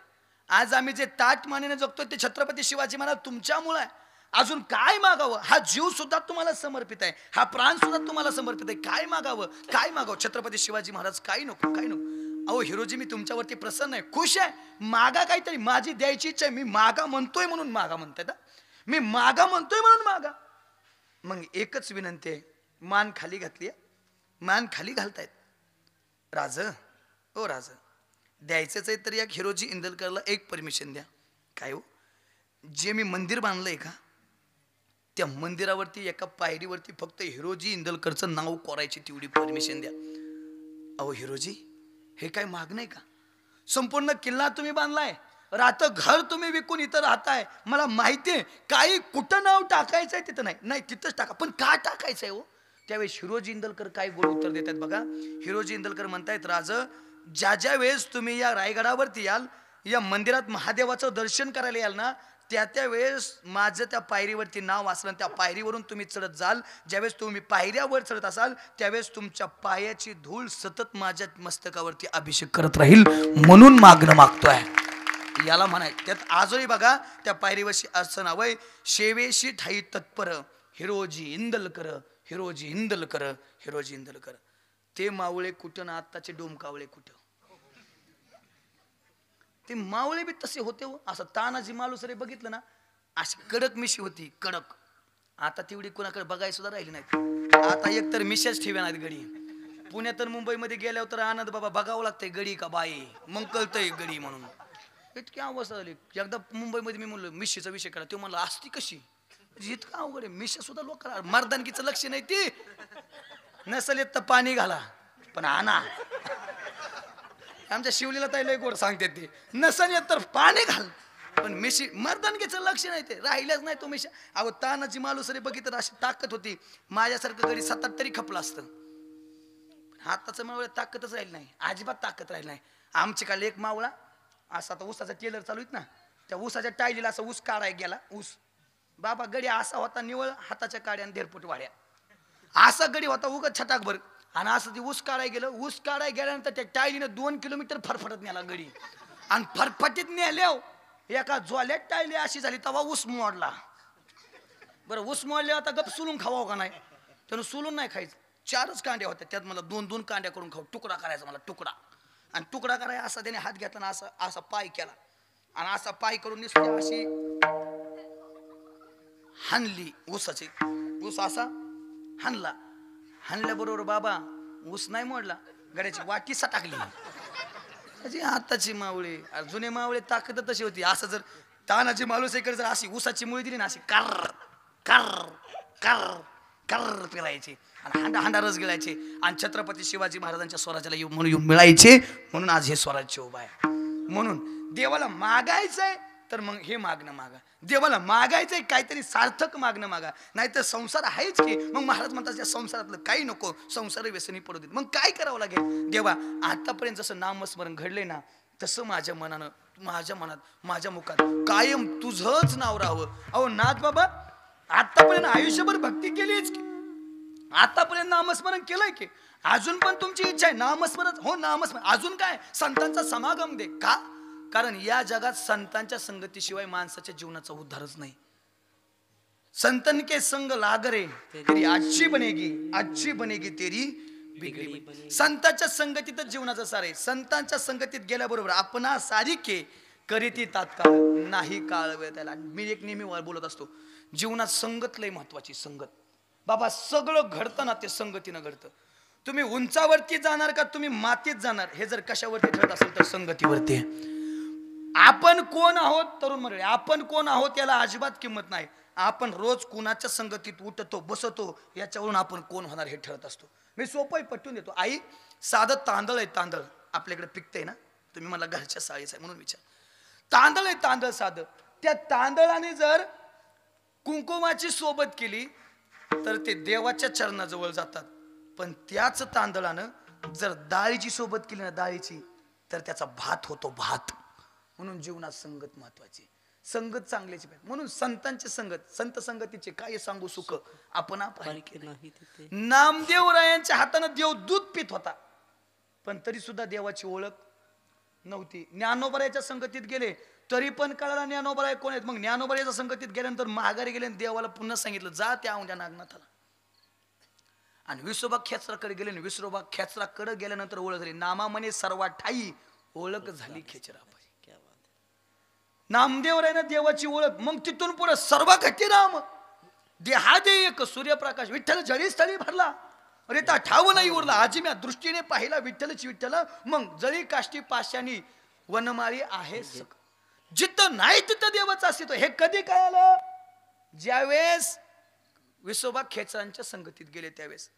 S2: आज आम्ही जे ताट मानेने जगतोय ते छत्रपती शिवाजी महाराज तुमच्यामुळे आहे अजून काय मागावं हा जीव सुद्धा तुम्हाला समर्पित आहे हा प्राण सुद्धा तुम्हाला समर्पित आहे काय मागावं छत्रपती शिवाजी महाराज काय नको अहो हिरोजी मी तुमच्यावरती प्रसन्न आहे खुश आहे मागा काहीतरी माझी द्यायची इच्छा आहे मी मागा म्हणतोय म्हणून मागा म्हणताय ना मी मागा म्हणतोय म्हणून मागा मग एकच विनंती आहे मान खाली घातली मान खाली घालतायत राज द्यायचंच आहे तर या हिरोजी इंदलकरला एक परमिशन द्या. काय हो, जे मी मंदिर बांधलंय का त्या मंदिरावरती एका पायरीवरती फक्त हिरोजी इंदलकरचं नाव कोरायची तेवढी परमिशन द्या. अहो हिरोजी, हे काय माग नाही का? संपूर्ण किल्ला तुम्ही बांधलाय, राहतं घर तुम्ही विकून इथं राहताय. मला माहितीये काही कुठं नाव टाकायचंय तिथं नाही तिथंच टाका, पण का टाकायचंय हो? त्यावेळेस हिरोजी इंदलकर काय गोड उत्तर देतात बघा. हिरोजी इंदलकर म्हणतायत, राज, ज्या वेळेस तुम्ही या रायगडावरती याल, या मंदिरात महादेवाचं दर्शन करायला याल ना, त्या वेळेस माझं त्या पायरीवरती नाव असलं, त्या पायरीवरून तुम्ही चढत जाल. ज्यावेळेस तुम्ही पायऱ्यावर चढत असाल त्यावेळेस तुमच्या पायाची धूळ सतत माझ्या मस्तकावरती अभिषेक करत राहील, म्हणून मागणं मागतोय. याला म्हणाय. त्यात आजही बघा त्या पायरीवरशी असं नाव आहे, शेवेशी ठाई तत्पर हिरोजी इंदलकर, हिरोजी इंदलकर, हिरोजी इंदलकर. ते मावळे कुठं ना आत्ताचे डोमकावळे कुठं. ते मावळे बी तसे होते हो. असं तानाजी मालुसरे बघितलं ना, अशी कडक मिशी होती, कडक. आता तेवढी कोणाकडे बघायला सुद्धा राहिली नाही. आता एक तर मिशाच ठेव्या नाहीत गडी. पुण्यात तर मुंबईमध्ये गेल्यावर तर आनंद बाबा बघावं लागतंय गडी का बाई, मग कळतंय गडी म्हणून. इतकी अवस्था झाली. एकदा मुंबईमध्ये मी म्हणलं मिशीचा विषय करा, तो म्हणला असती कशी, इतकं अवघड आहे. मिशा सुद्धा लोक मर्दानकीचं लक्ष नाही. ती नसल येत तर पाणी घाला, पण आणा. आमच्या शिवलीला ताई लय गोड सांगते, ते नसल येत तर पाणी घाल, पण मिशी मर्दानकीचं लक्ष नाही. ते राहिलंच नाही तो मिशा. अहो तानाजी मालुसरे बघितलं अशी ताकद होती, माझ्यासारखं गडी 7-8 तरी खपलं असतं. हाताचं मावळ्या ताकदच राहिली नाही, अजिबात ताकद राहिली नाही. आमच्या काल एक मावळा असा, आता ऊसाचा टेलर चालू आहेत ना, त्या ऊसाच्या टायलीला असा ऊस काढाय गेला. ऊस बाबा गडी असा होता, निवळ हाताच्या काड्या आणि 1.5 फूट वाड्या, असा गडी होता उगाच छटाकभर. आणि असं ते ऊस काढाय गेलं. ऊस काढाय गेल्यानंतर त्या टायलीनं 2 किलोमीटर फरफटत नेला गडी. आणि फरफटीत नेल्यावर एका ज्वाल्यात टायली अशी झाली, तेव्हा ऊस मोडला. बरं ऊस मोडले आता गप सुलून खावावं का नाही, त्यानं सुलून नाही खायचं. 4च कांड्या होत्या, त्यात मला 2-2 कांड्या करून खाऊ. तुकडा करायचा मला, तुकडा. आणि तुकडा करायचा असा त्याने हात घेतला, असा असा पाय केला, आणि असा पाय करून नुसती अशी हाणली ऊसाची. ऊस असा हाणला. हाणल्याबरोबर बाबा ऊस नाही मोडला, गड्याची वाटी सटाकली. आताची मावळे, जुने मावळे ताकद तशी होती. असं जर तानाजी मालुसरेकडे जर अशी ऊसाची मुळी दिली ना, अशी कर कर कर कर पिरायचे आणि हांडा हांडा रस गिळायचे. आणि छत्रपती शिवाजी महाराजांच्या स्वराज्याला म्हणून मिळायचे. म्हणून आज हे स्वराज्य उभा आहे. म्हणून देवाला मागायचंय तर मग हे मागणं मागा. देवाला मागायचंय काहीतरी सार्थक मागणं मागा, नाहीतर संसार आहेच की. मग महाराज म्हणतात या संसारातलं काही नको, संसार व्यसनी पडू देत. मग काय करावं लागेल? देवा आतापर्यंत जसं नामस्मरण घडले ना, तसं माझ्या मनानं, माझ्या मनात, माझ्या मुखात कायम तुझंच नाव राहावं. अहो नाथ बाबा, आतापर्यंत आयुष्यभर भक्ती केलीच की, आतापर्यंत नामस्मरण केलंय की, अजून पण तुमची इच्छा आहे नामस्मरण हो, नामस्मरण. अजून काय? संतांचा समागम दे. का? कारण या जगात संतांच्या संगतीशिवाय माणसाच्या जीवनाचा उद्धारच नाही. संतन के संग लाग रे तेरी अच्छी बनेगी, अच्छी बनेगी तेरी बिगड़ी. संतांच्या संगतीतच जीवनाचा सार आहे. संतांच्या संगतीत गेल्याबरोबर आपणा सारिके करीती तात्काळ नाही काळ वेळ त्याला. मी एक नेहमी बोलत असतो, जीवनात संगत लय महत्वाची. संगत बाबा, सगळं घडतं ना ते संगतीनं घडतं. तुम्ही उंचावरती जाणार का तुम्ही मातीत जाणार, हे जर कशावरती ठरत असेल तर संगतीवरती. आपण कोण आहोत तरुण मंडळी, आपण कोण आहोत याला अजिबात किंमत नाही. आपण रोज कुणाच्या संगतीत उठतो बसतो याच्यावरून आपण कोण होणार हे ठरत असतो. मी सोपं पटवून देतो. आई, साधं तांदळ आहे, तांदळ आपल्याकडे पिकतंय ना, तुम्ही मला घरच्या साळीच आहे म्हणून विचार. तांदळ आहे, तांदळ साधं. त्या तांदळाने जर कुंकुमाची सोबत केली तर ते देवाच्या चरणाजवळ जातात. पण त्याच तांदळानं जर डाळीची सोबत केली ना, डाळीची, तर त्याचा भात होतो, भात. म्हणून जीवनात संगत महत्वाची, संगत चांगल्याची पाहिजे. म्हणून संतांची संगत, संत संगतीचे काय सांगू सुख आपण नाही. नामदेवरायांच्या हातानं देव दूध पित होता, पण तरी सुद्धा देवाची ओळख नव्हती. ज्ञानोबरायाच्या संगतीत गेले तरी पण कळाला ज्ञानोबराय कोण आहेत. मग ज्ञानोबरायाच्या संगतीत गेल्यानंतर माघारी गेले, देवाला पुन्हा सांगितलं जा त्या औंध्या नागनाथाला. आणि विसोबा खेचराकडे गेले, विसोबा खेचराकडे गेल्यानंतर ओळख झाली. नामा म्हणे सर्वा ठाई ओळख झाली खेचरा. नामदेवरायनं देवाची ओळख. मग तिथून पुढे सर्व घटी राम देहादे एक सूर्यप्रकाश विठ्ठल जळी स्थळी भरला. अरे ता ठाव नाही उरला आजिम्या दृष्टीने पाहिला विठ्ठलच विठ्ठल मग जरी काष्टी पाशानी वनमाळी आहे सक जिथं नाही तिथं देवाचं अस्तित्व हे कधी काय आलं ज्यावेळेस विसोबा खेचरांच्या संगतीत गेले त्यावेळेस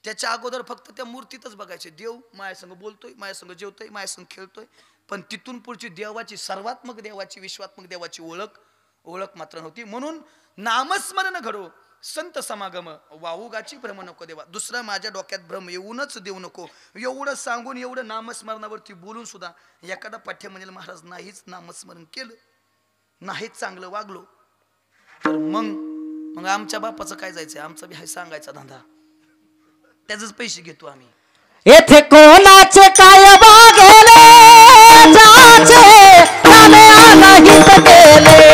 S2: त्याच्या अगोदर फक्त त्या मूर्तीतच बघायचे देव माझ्या संग बोलतोय माझ्या संग जेवतोय माझ्या संग खेळतोय पण तिथून पुढची देवाची सर्वात्मक देवाची विश्वात्मक देवाची ओळख मात्र नव्हती म्हणून नामस्मरण घडो संत समागम वाहुगाची भ्रम नको देवा दुसरा माझ्या डोक्यात भ्रम येऊनच देऊ नको एवढं सांगून एवढं नामस्मरणावरती बोलून सुद्धा एखादा पाठ्य म्हणेल महाराज नाहीच नामस्मरण केलं नाहीच चांगलं वागलो तर मग आमच्या बापाचं काय जायचंय आमचा बी हाय सांगायचा धंदा त्याचेच पैसे घेतो आम्ही
S3: येथे कोणाचे काय बागेले जाचे नामे आलाहित केले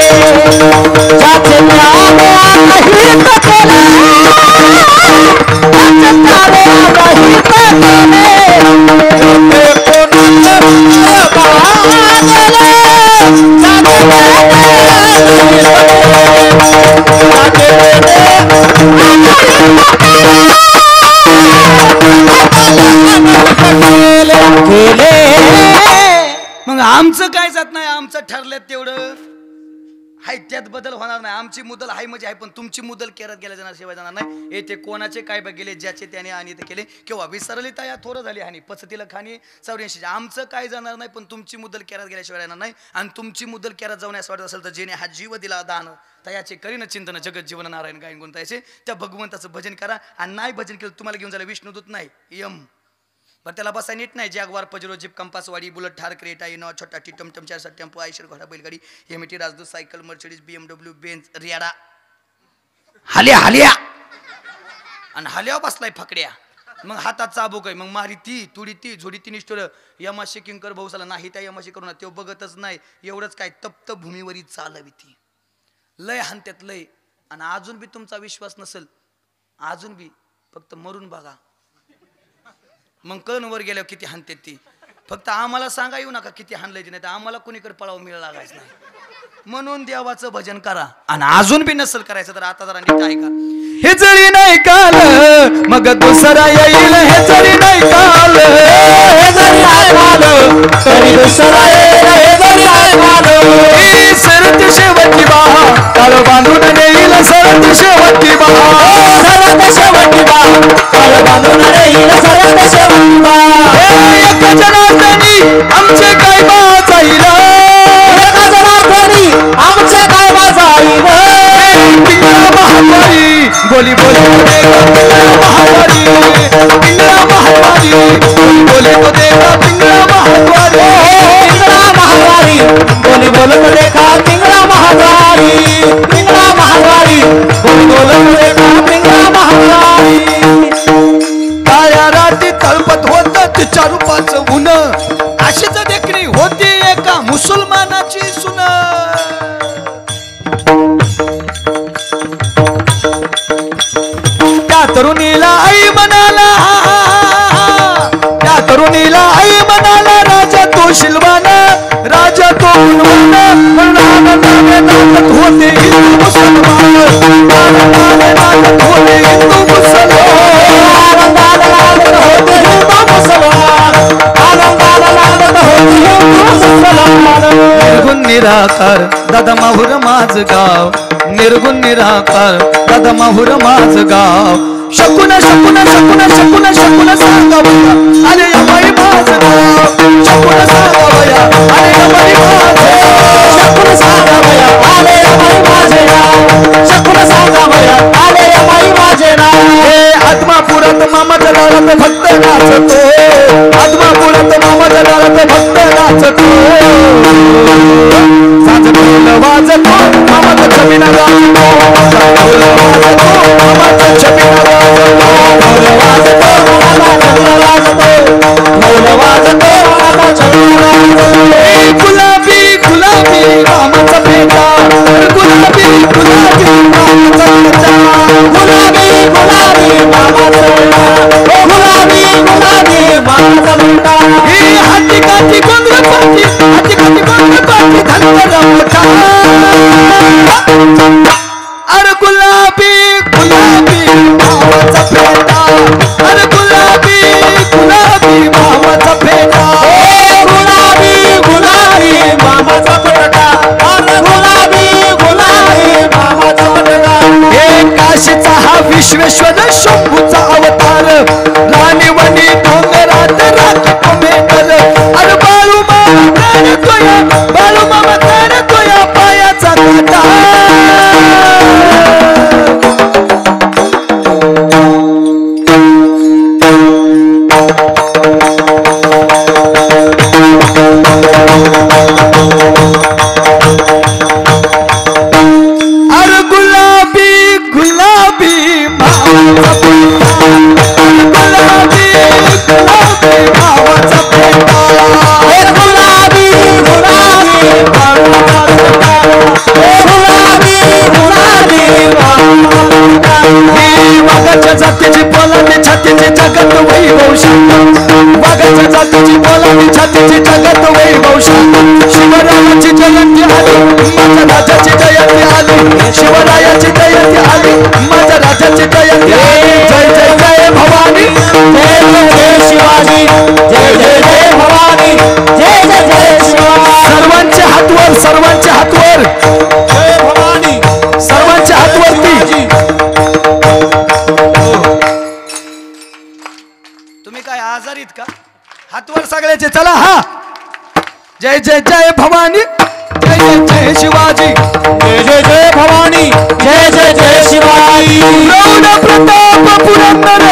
S3: जाचे नामे आलाहित केले जाचे नामे आलाहित केले येथे कोणाचे बागेले
S2: मग आमचं काय जात नाही आमचं ठरलं तेवढं हाय त्यात बदल होणार नाही आमची मुदल हाय म्हणजे आहे पण तुमची मुदल केरात गेल्या जाणार शिवाय जाणार नाही येथे कोणाचे काय गेले ज्याचे त्याने आणि ते केले किंवा विसरली तया थोडं झाली हानी पचतीला खाणी 84 आमचं काय जाणार नाही पण तुमची मुदल केरात गेल्याशिवाय येणार नाही आणि तुमची मुदल केरात जाऊन असं वाटत असेल तर जेणे हा जीव दिला दान तयाचे करीन चिंतन जगत जीवन नारायण गायन गुणतायचे त्या भगवंताचं भजन करा आणि नाही भजन केलं तुम्हाला घेऊन जायला विष्णुदूत नाही यम पण त्याला बसाय नीट नाही जॅगवार पजरो जीप कंपासवाडी बुलेट ठार क्रेटा इनोवा छोटा टी टमटम 4 टेम्पो आयशर घोडा बैलगाडी एमटी राजदूत सायकल मर्सिडीज BMW बेंज रियाडा हाल्या आणि हाल्यावर बसलाय फकड्या मग हातात चाबूक आहे मग मारी ती तुडी ती झोडी ती निष्ठुर यमाशी किंकर भाऊसाला नाही त्या यमाशी करू ना तो बघतच नाही एवढंच काय तप्त भूमीवरी चालवी ती लय हानत्यात लय आणि अजून बी तुमचा विश्वास नसेल अजून बी फक्त मरून बघा मग कण वर गेल्यावर किती हानते ती फक्त आम्हाला सांगा येऊ नका किती हानलंय नाही तर आम्हाला कुणीकडे पळावं मिळ लागायचं नाही म्हणून देवाचं भजन करा आणि अजून बी नसल करायचं तर आता जरा नीट ऐका
S5: हे जरी नाही काल मग दुसरा येईल हे जरी नाही काल हे जरी नाही काल तरी दुसरा येईल हे जरी नाही काल ही सरत शेवटी बाहा काळ बांधून नेईल सरत शेवटी बाहा सरत शेवटी बाहा काळ बांधून नेईल सरत शेवटी बाहा एक जनार्दनी आमचे काय बाजाईल एका जनार्दनी आमचे काय बाजाईल महाद्वारी बोली बोली तो देखा पिंगला महाद्वारी बोली बोली तो देखा पिंगला महाद्वारी बोली बोली तो देखा पिंगला महाद्वारी बोली बोली तो देखा पिंगला महाद्वारी काळ्या रात्री तळपत होत तिच्या रूपाचं ऊन अशीच देखणी होती एका मुसलमानाची सुन त्या तरुणीला आई म्हणाला राजा तो शिलवान राजा तो गुणवान नागत होते हिंदू मुसलमान नागत होते हिंदू निर्गुण निराकार दादा माहुर माझ गाव निर्गुण निराकार दादा माहुर माझ गाव शकुन शकुन शकुन शकुन शकुन सांगावया अरे यमाई माझ गाव शकुन सांगावया अरे यमाई माझ शकुन सांगावया अरे यमाई माझे नाव शकुन सांगावया अरे यमाई माझे नाव हे आत्मापुरात मामा जलारात भक्त नाचतो आत्मापुरात मामा जलारात भक्त नाचतो साज ढोल वाजतो मामाचा छबिना गाजतो ढोल वाजतो मामाचा छबिना गाजतो ढोल वाजतो मामाचा छबिना गाजतो ढोल वाजतो मामाचा छबिना गाजतो गुलाबी गुलाबी मामाचा पेटा गुलाबी गुलाबी मामाचा पेटा गुलाबी गुलाबी मामाचा पेटा गुलाबी गुलाबी
S2: शिवरायाची जयंती आली माझ्या राजाची जयंती आली शिवरायाची जयंती आली माझ्या राजाची जयंती आली जय जय जय भवानी
S3: जय जय जय शिवाजी जय जय जय भवानी जय जय जय शिवाजी
S2: सर्वांच्या हातवर सर्वांच्या हातवर
S4: जय भवानी
S2: सर्वांच्या हातवरती तुम्ही काय आजारीत का हातवर सगळ्याचे चला हा जय जय जय भवानी जय जय जय शिवाजी
S4: जय जय जय भवानी
S3: जय जय जय शिवाजी
S2: प्रौढ प्रताप पुरंदर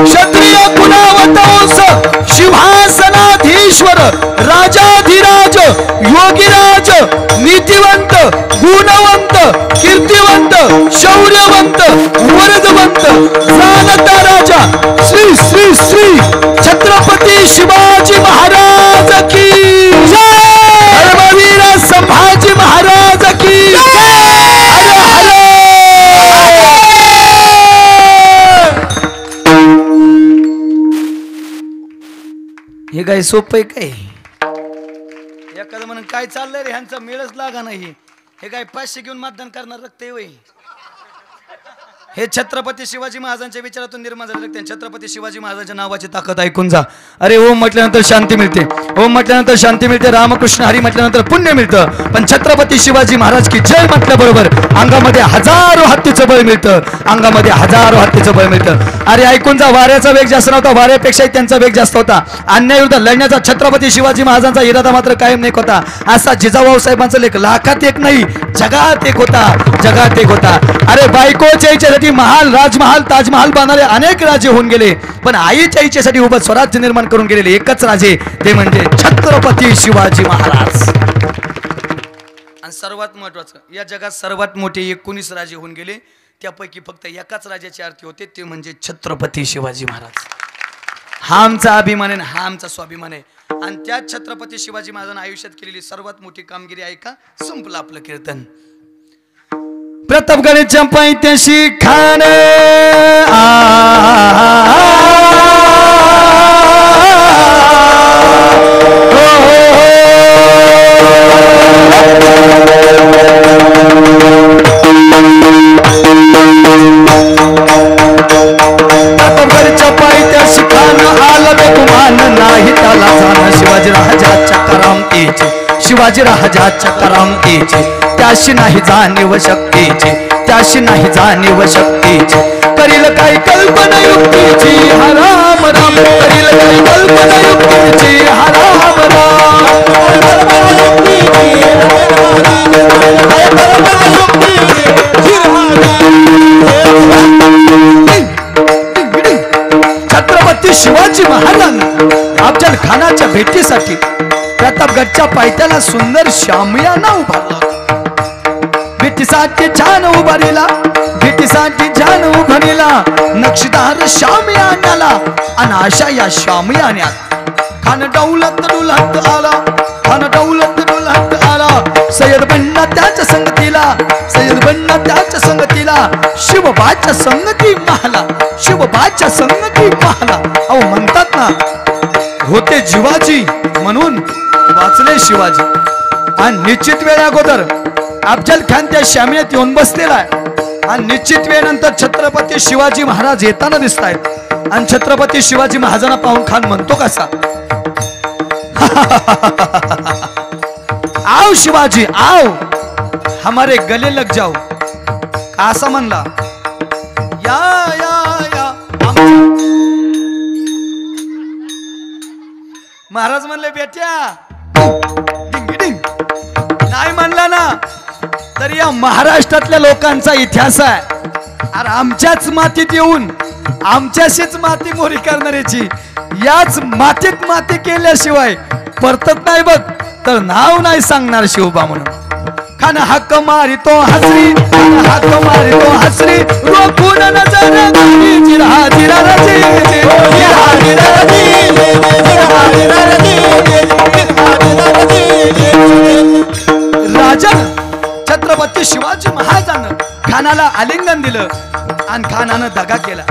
S2: क्षत्रिय कुलावतंस सिंहासनाधीश्वर राजाधिराज योगीराज नीतिवंत गुणवंत कीर्तिवंत शौर्यवंत वरदवंत जानता राजा श्री श्री श्री छत्रपती शिवाजी महाराज की जय धर्मवीर संभाजी महाराज की जय हर हर हे काय सोपं आहे काय एखादं म्हणून काय चाललंय रे ह्यांचा मेळच लागा नाही हे काय 500 घेऊन मतदान करणार रक्ते वय हे छत्रपती शिवाजी महाराजांच्या विचारातून निर्माण झाले रक्त छत्रपती शिवाजी महाराजांच्या नावाची ताकद ऐकून जा अरे ओम म्हटल्यानंतर शांती मिळते ओम म्हटल्यानंतर शांती मिळते रामकृष्ण हरी म्हटल्यानंतर पुण्य मिळतं पण छत्रपती शिवाजी महाराज की जय म्हटल्याबरोबर अंगामध्ये हजारो हत्तीचं बळ मिळतं अंगामध्ये हजारो हत्तीचं बळ मिळतं अरे ऐकून जा वाऱ्याचा वेग जास्त नव्हता वाऱ्यापेक्षाही त्यांचा वेग जास्त होता अन्यायविरुद्ध लढण्याचा छत्रपती शिवाजी महाराजांचा इरादा मात्र कायम नाही होता असा जिजाभाऊ साहेबांचा लेख लाखात एक नाही जगात एक होता जगात एक होता अरे बायकोच्या इच्छेसाठी महाल राजमहाल ताजमहाल बांधणारे अनेक राजे होऊन गेले पण आईच्या इच्छेसाठी उभं स्वराज्य निर्माण करून गेलेले एकच राजे ते म्हणजे छत्रपती शिवाजी महाराज आणि सर्वात महत्वाचं या जगात सर्वात मोठे 19 राजे होऊन गेले त्यापैकी फक्त एकाच राजाची आरती होते ते म्हणजे छत्रपती शिवाजी महाराज हा आमचा अभिमान आहे हा आमचा स्वाभिमान आहे आणि त्याच छत्रपती शिवाजी महाराजांनी आयुष्यात केलेली सर्वात मोठी कामगिरी ऐका संपलं आपलं कीर्तन प्रतापगडच्या पायथ्याशी खान प्रतापगडच्या पायथ्याशी खान आला बेगुमान नाही त्याला जाणं शिवाजी राजाच्या करामतीचे शिवाजी राजाच्या करामतीचे त्याशी नाही जाणीव शक्तीची त्याशी नाही जाणीव शक्तीची करील काही कल्पना युक्तीची हा राम राम करील काही कल्पना युक्तीची हा राम छत्रपती शिवाजी महाराजांना अफजल खानाच्या भेटीसाठी प्रतापगडच्या पायथ्याला सुंदर शामियाना उभारला भेटीसाठी छान उभारीला भेटीसाठी छान उभारीला नक्षीदार शामियान्याला आणि अशा या शामियान्यात खान डौलत डुलत आला खान डौलत डुलत आला सय्यद बन्ना त्याच्या संगतीला सय्यद बन्ना त्याच्या संगतीला शिवबाच्या संगती महला शिवबाच्या संगती महला अहो म्हणतात ना होते जीवाजी म्हणून वाचले शिवाजी आणि निश्चित वेळ अगोदर अफजल खान त्या शामियात येऊन बसलेला आहे आणि निश्चित वेळेनंतर छत्रपती शिवाजी महाराज येताना दिसत आहेत आणि छत्रपती शिवाजी महाराजांना पाहून खान म्हणतो कसा आओ शिवाजी आओ हमारे गले लग जाओ असा म्हणला या या या महाराज म्हणले बेट्या डिंग डिंग नाही म्हणला ना तर या महाराष्ट्रातल्या लोकांचा इतिहास आहे अरे आमच्याच मातीत येऊन आमच्याशीच माती मोरी करणाऱ्याची याच मातीत माती केल्याशिवाय परतत नाही बघ तर नाव नाही सांगणार शिवबा म्हणून खान हक्क मारितो हसरी हक्क मारितो हसरी रोखून नजर जिरा जिरा रजी जिरा जिरा रजी राजा छत्रपती शिवाजी महाराजांना खानाला आलिंगन दिलं आणि खानानं दगा केला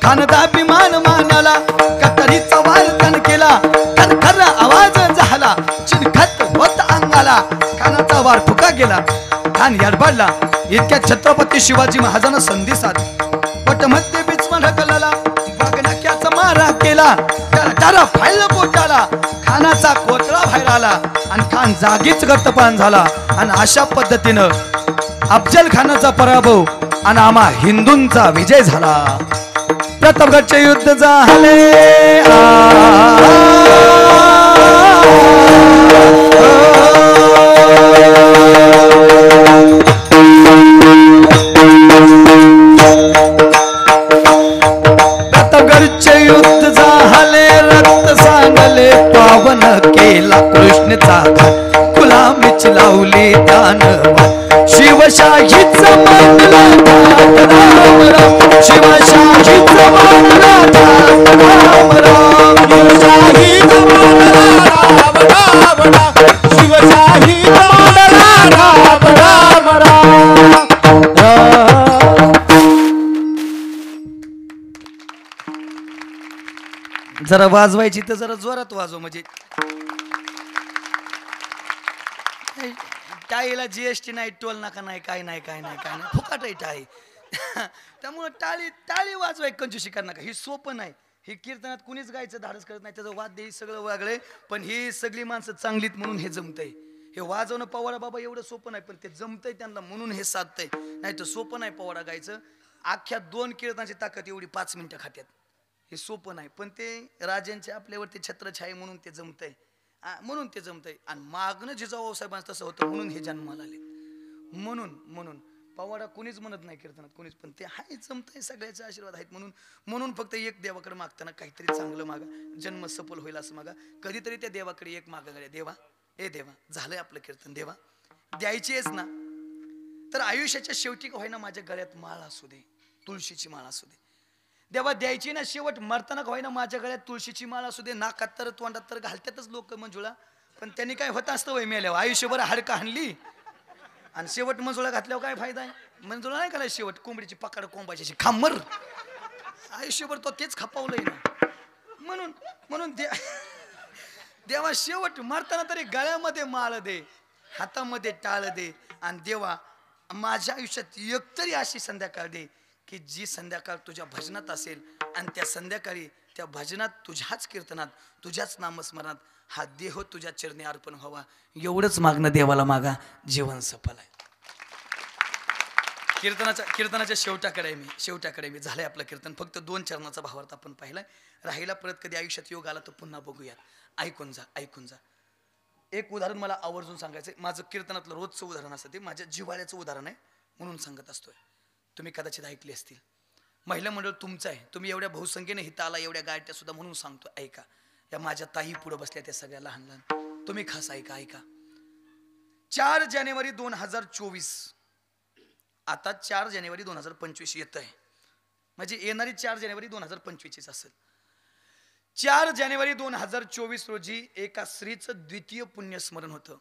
S2: खानदा अभिमान मानाला कतरीचा वार तन केला खरखर आवाज झाला चिनखत होत अंग झाला. खान याडबाडला. इतक्या छत्रपती शिवाजी महाराजांना संधी साधली. पटमध्ये बिचमा ढकलला, बगनाक्याचा मारा केला, त्याला फायला पोटाला. खानाचा कोतळा बाहेर आला आणि खान जागीच गतपान झाला. आणि अशा पद्धतीनं अफजल खानाचा पराभव आणि आम्हा हिंदूंचा विजय झाला. प्रतापगडचे युद्ध झाले. प्रतापगडचे युद्ध झाले. रक्त सांगले पावन केला कृष्णचा गुलामीच लावली दानवा. शिवशाहीचा मानला थाट राम राम. शिवशाहीचा मानला थाट राम राम.
S4: शिवशाहीचा मानला राम राम राम. शिवशाहीचा मानला राम राम राम.
S2: जरा वाजवायची तर जरा जोरात वाजव. म्हणजे टाळीला जीएसटी नाही, टोल नाका नाही, काय नाही काय नाही काय नाही, फुकाट आहे टाळी. त्यामुळे टाळी टाळी वाजवाय कंजूशी कर नका. ही सोपं नाही. ही कीर्तनात कुणीच गायचं धाडस करत नाही. त्याचं वाद्य सगळं वागळे, पण ही सगळी माणसं चांगलीत म्हणून हे जमतंय. हे वाजवणं पवाडा बाबा एवढं सोपं नाही, पण ते जमतंय त्यांना म्हणून हे साधतंय. नाही तर सोपं नाही पवाडा गायचं. अख्ख्या 2 कीर्तनाची ताकद एवढी 5 मिनिटं खात्यात. हे सोपं नाही, पण ते राजांचे आपल्यावरती छत्रछाया म्हणून ते जमतंय. म्हणून ते जमतंय. आणि मागणं जिजाऊ साहेबांचं तसं होतं म्हणून हे जन्माला आले. म्हणून पवाडा कुणीच म्हणत नाही कीर्तनात कुणीच, पण ते हाय जमतंय. सगळ्याचे आशीर्वाद आहेत म्हणून फक्त एक देवाकडे मागताना काहीतरी चांगलं मागा, जन्म सफल होईल असं मागा. कधीतरी त्या देवाकडे एक मागा, देवा ए देवा झालंय आपलं कीर्तन, देवा द्यायची आहेच ना, तर आयुष्याच्या शेवटी का होईना माझ्या गळ्यात माळ असू दे, तुळशीची माळ असू दे. देवा द्यायची ना शेवट मरताना का होईना माझ्या गळ्यात तुळशीची माळ असू दे. नाकात तर तोंडात तर घालतातच लोक मंजुळा, पण त्यांनी काय होत असतं वय मेल्यावर आयुष्यभर हाडका हाणली आणि शेवट मंजुळा घातल्यावर काय फायदा आहे. मंजुळा नाही करायला शेवट कोंबडीची पकड कोंबाची खांबर आयुष्यभर तो तेच खपावलंय ना. म्हणून देवा शेवट मरताना तरी गळ्यामध्ये माळ दे, हातामध्ये टाळ दे. आणि देवा माझ्या आयुष्यात एकतरी अशी संध्याकाळ दे की जी संध्याकाळ तुझ्या भजनात असेल आणि त्या संध्याकाळी त्या भजनात तुझ्याच कीर्तनात तुझ्याच नामस्मरणात हा देह तुझ्या चरणी अर्पण व्हावा. एवढंच मागणं देवाला मागा, जीवन सफल आहे. कीर्तनाच्या शेवटाकडे मी झालंय आपलं कीर्तन. फक्त 2 चरणाचा भावार्थ आपण पाहिलाय. राहिला परत कधी आयुष्यात योग आला तर पुन्हा बघूयात. ऐकून जा. एक उदाहरण मला आवर्जून सांगायचं. माझं कीर्तनातलं रोजचं उदाहरण असतं, ते माझ्या जिव्हाळ्याचं उदाहरण आहे म्हणून सांगत असतोय. तुम्ही कदाचित ऐकली असतील. महिला मंडळ तुमचं आहे, तुम्ही एवढ्या बहुसंख्येने हित आला, एवढ्या गाड्या सुद्धा म्हणून सांगतो. ऐका, या माझ्या ताई पुढे बसल्या त्या सगळ्या लहान तुम्ही खास ऐका. 4 जानेवारी 2024, आता 4 जानेवारी 2025 येत आहे, म्हणजे येणारी 4 जानेवारी 2025 असेल. 4 जानेवारी 2024 रोजी एका स्त्रीचं द्वितीय पुण्यस्मरण होतं.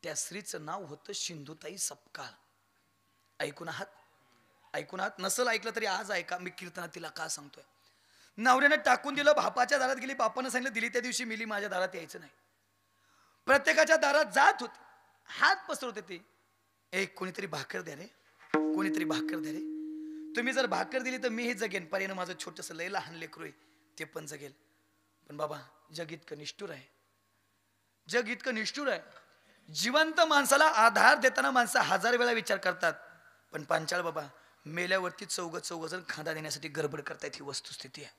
S2: त्या स्त्रीचं नाव होतं सिंधुताई सपकाळ. ऐकून आहात? नसल ऐकलं तरी आज ऐका, मी कीर्तनात तिला का सांगतोय. नवऱ्यानं टाकून दिलं, बापाच्या दारात गेली, बापानं सांगितलं दिली त्या दिवशी मिली, माझ्या दारात यायचं नाही. प्रत्येकाच्या दारात जात होते, हात पसरवते ते, कोणीतरी भाकर द्या रे, तुम्ही जर भाकर दिली तर मीही जगेन, पर्यानं माझं छोटंसं लय लहान लेकरू आहे ते पण जगेल. पण बाबा जग इतकं निष्ठुर आहे. जिवंत माणसाला आधार देताना माणसं 1000 वेळा विचार करतात, पण पांचाळ बाबा मेल्यावरती चौघ जण खांदा देण्यासाठी गडबड करतायत. ही वस्तुस्थिती आहे.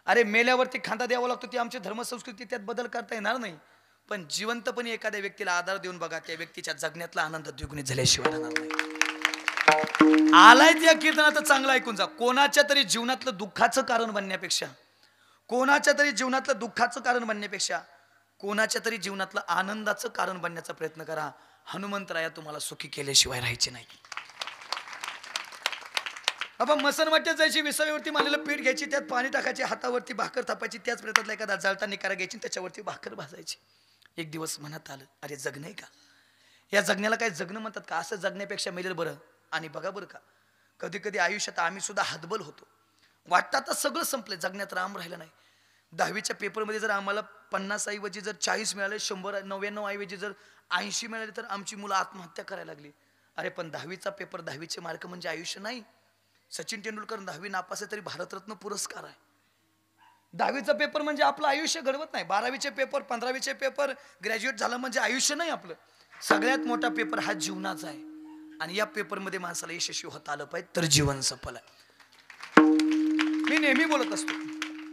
S2: अरे मेल्यावरती खांदा द्यावा लागतो, ती आमची धर्मसंस्कृती, त्यात बदल करता येणार नाही. पण जिवंतपणे एखाद्या व्यक्तीला आधार देऊन बघा, त्या व्यक्तीच्या जगण्यातला आनंद द्विगुणित झाल्याशिवाय राहणार नाही. आलाय त्या कीर्तनात चांगलं ऐकून जा. कोणाच्या तरी जीवनातलं दुःखाचं कारण बनण्यापेक्षा, कोणाच्या तरी जीवनातलं आनंदाचं कारण बनण्याचा प्रयत्न करा. हनुमंतराया तुम्हाला सुखी केल्याशिवाय राहायचे नाही. बाबा मसनवाट्यात जायची, विसाव्यावरती मारलेलं पीठ घ्यायची, त्यात पाणी टाकायचे, हातावरती भाकर थापायची, त्याच प्रयत्नातला एखादा जळता निकारा घ्यायची, त्याच्यावरती भाकर भाजायची. एक दिवस मनात आलं, अरे जगणं आहे का, या जगण्याला काय जगणं म्हणतात का, असं जगण्यापेक्षा मेलेलं बरं. आणि बघा बरं का, कधी कधी आयुष्यात आम्ही सुद्धा हतबल होतो, वाटतं आता सगळं संपलं, जगण्यात राम राहिला नाही. 10वीच्या पेपरमध्ये जर आम्हाला 50 ऐवजी जर 40 मिळाले, 199 ऐवजी जर 80 मिळाले तर आमची मुलं आत्महत्या करायला लागली. अरे पण 10वीचा पेपर, 10वीचे मार्क म्हणजे आयुष्य नाही. सचिन तेंडुलकर 10वी नापास आहे तरी भारतरत्न पुरस्कार आहे. 10वीचा पेपर म्हणजे आपलं आयुष्य घडवत नाही. 12वीचे पेपर, 15वीचे पेपर, ग्रॅज्युएट झालं म्हणजे आयुष्य नाही आपलं. सगळ्यात मोठा पेपर हा जीवनाचा आहे. आणि या पेपरमध्ये माणसाला यशस्वी होता आलं पाहिजे तर जीवन सफल आहे. मी नेहमी बोलत असतो,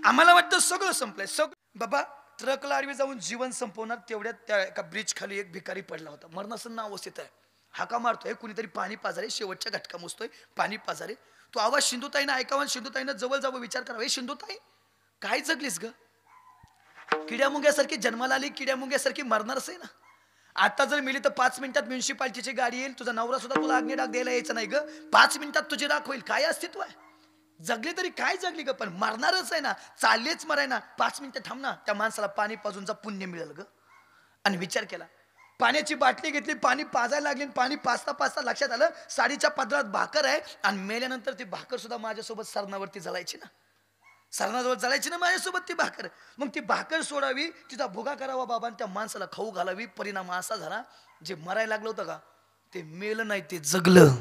S2: आम्हाला वाटतं सगळं संपलंय. सगळं बाबा, ट्रकला आडवी जाऊन जीवन संपवणार तेवढ्यात त्या एका ब्रिज खाली एक भिकारी पडला होता. मरणासन्न अवस्थेत आहे. हाका मारतोय, कुणीतरी पाणी पाजारे, शेवटच्या घटका मोजतोय, पाणी पाजारे. तो आवाज सिंधुताईनं ऐकावा, सिंधुताईनं जवळ जावं, विचार करावा, हे सिंधुताई काय जगलीस ग? किड्यामुंग्यासारखी जन्माला आली, किड्यामुंग्यासारखी मरणारच आहे ना. आता जर मिली तर 5 मिनिटात म्युन्सिपाल्टीची गाडी येईल, तुझा नवरा सुद्धा तुला अग्नी डाग द्यायला यायचं नाही ग. 5 मिनिटात तुझी राख होईल. काय अस्तित्व आहे? जगली तरी काय जगली ग? पण मरणारच आहे ना, चाललेच मराय ना. 5 मिनिटं थांब ना, त्या माणसाला पाणी पाजून जा, पुण्य मिळेल ग. आणि विचार केला, पाण्याची बाटली घेतली, पाणी पाजायला लागली, पाणी पाजता पाजता लक्षात आलं साडीच्या पदरात भाकर आहे. आणि मेल्यानंतर ती भाकर सुद्धा माझ्यासोबत सरणावरती जळायची ना, सरणाजवळ जळायची ना माझ्यासोबत ती भाकर. मग ती भाकर सोडावी, तिचा भुगा करावा बाबा, आणि त्या माणसाला खाऊ घालावी. परिणाम असा झाला, जे मरायला लागलं होतं का ते मेलं नाही, ते जगलं.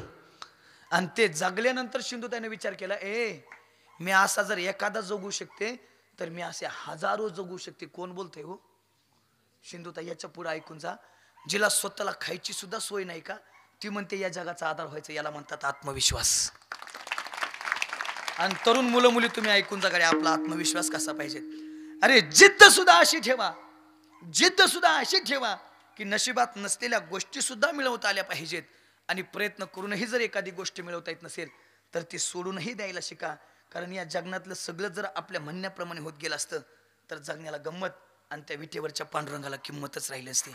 S2: आणि ते जगल्यानंतर सिंधुताईने विचार केला, मी असा जर एखादा जगू शकते तर मी असे हजारो जगू शकते. कोण बोलतोय हो? सिंधुताई. याच्या पुढे ऐकून जा. जिला स्वतःला खायची सुद्धा सोय नाही का, ती म्हणते या जगाचा आधार व्हायचं. याला म्हणतात आत्मविश्वास. आणि तरुण मुलं मुली तुम्ही ऐकून जा, आपला आत्मविश्वास कसा पाहिजे. अरे जिद्द सुद्धा अशी ठेवा, जिद्द सुद्धा अशी ठेवा की नशिबात नसलेल्या गोष्टी सुद्धा मिळवता आल्या पाहिजेत. आणि प्रयत्न करूनही जर एखादी गोष्ट मिळवता येत नसेल तर ती सोडूनही द्यायला शिका. कारण या जगण्यातलं सगळं जर आपल्या म्हणण्याप्रमाणे होत गेलं असतं तर जगण्याला गंमत आणि त्या विटेवरच्या पांडुरंगाला किंमतच राहिली असती.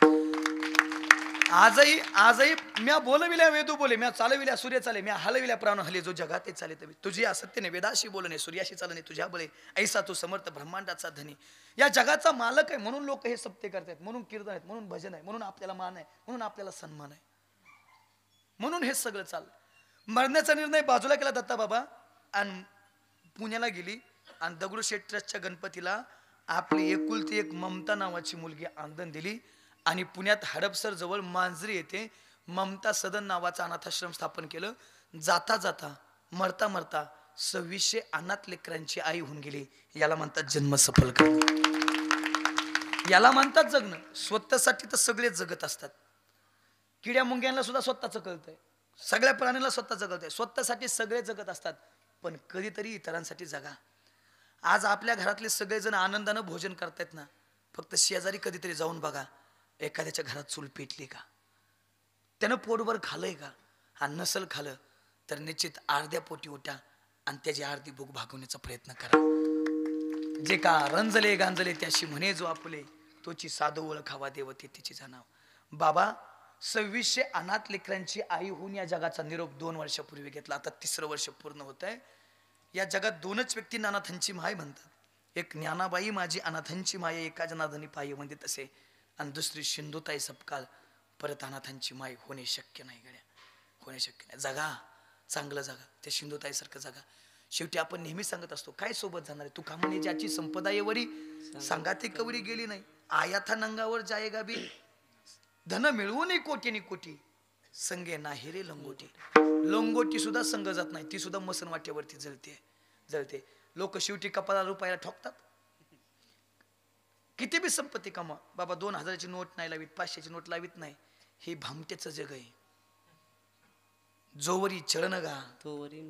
S2: आजही म्या बोलविल्या वेदू बोले, म्या चालविल्या सूर्य चाले, म्या हलविल्या प्राण हले, जो जगात चाले तवी. तुझी असत्यने वेदाशी बोलणे, सूर्याशी चालणे, तुझ्या बळे ऐसा तू समर्थ ब्रह्मांडाचा धनी. या जगाचा मालक आहे म्हणून लोक हे सत्य करतात, म्हणून कीर्तन आहेत, म्हणून भजन आहे, म्हणून आपल्याला मान आहे, म्हणून आपल्याला सन्मान आहे, म्हणून हे सगळं चाललं. मरण्याचा निर्णय बाजूला केला दत्ता बाबा आणि पुण्याला गेली. आणि दगडूशेठ ट्रस्टच्या गणपतीला आपली एकुलती एक ममता नावाची मुलगी आंदण दिली. आणि पुण्यात हडपसर जवळ मांजरी येथे ममता सदन नावाचं अनाथाश्रम स्थापन केलं. जाता जाता मरता मरता 2600 अनाथ लेकरांची आई होऊन गेली. याला म्हणतात जन्म सफल करणं, याला म्हणतात जगणं. स्वतःसाठी तर सगळेच जगत असतात. किड्या मुंग्यांना सुद्धा स्वतःचं कळतंय, सगळ्या प्राण्यांना स्वतःचं कळतंय, स्वतःसाठी सगळे जगत असतात. पण कधीतरी इतरांसाठी जगा. आज आपल्या घरातले सगळेजण आनंदानं भोजन करतायत ना, फक्त शेजारी कधीतरी जाऊन बघा, एखाद्याच्या घरात चूल पेटली का, त्यानं पोटभर खाल्लंय का. हा नसल खाल्लं तर निश्चित अर्ध्या पोटी उठा आणि त्याची अर्धी भूक भागवण्याचा प्रयत्न करा. जे का रंजले गांजले त्याशी म्हणे जो आपुले, तोची साधू ओळखावा देवते तिची जाणाव. बाबा 2600 अनाथ लेकरांची आई होऊन या जगाचा निरोप 2 वर्षापूर्वी घेतला. आता 3रं वर्ष पूर्ण होत आहे. या जगात 2च व्यक्तींना अनाथांची माय म्हणतात. एक ज्ञानाबाई माझी अनाथांची माय, एका जनार्दनी पायी म्हणजे तसे, आणि दुसरी सिंधुताई सपकाळ. परत अनाथांची माय होणे शक्य नाही गड्या, होणे शक्य नाही. जगा, चांगलं जगा, त्या सिंधुताई सारखं जगा. शेवटी आपण नेहमी सांगत असतो, काय सोबत जाणार आहे तू का म्हणे, ज्याची संपदा येवरी सांगाती कवरी गेली नाही. आयाथा नंगावर जायगा बी धन मिळवून कोटीनी कोटी, संगे नाही रे लंगोटी. लंगोटी सुद्धा संग जात नाही, ती सुद्धा मसन वाट्यावरती जळते. लोक शेवटी कपाला रुपयाला ठोकतात. किती बी संपत्ती कमा बाबा, 2000ची नोट नाही लावीत, 500ची नोट लावीत नाही. हे भामटेचं जग आहे. जोवरी चरण गा तोवरी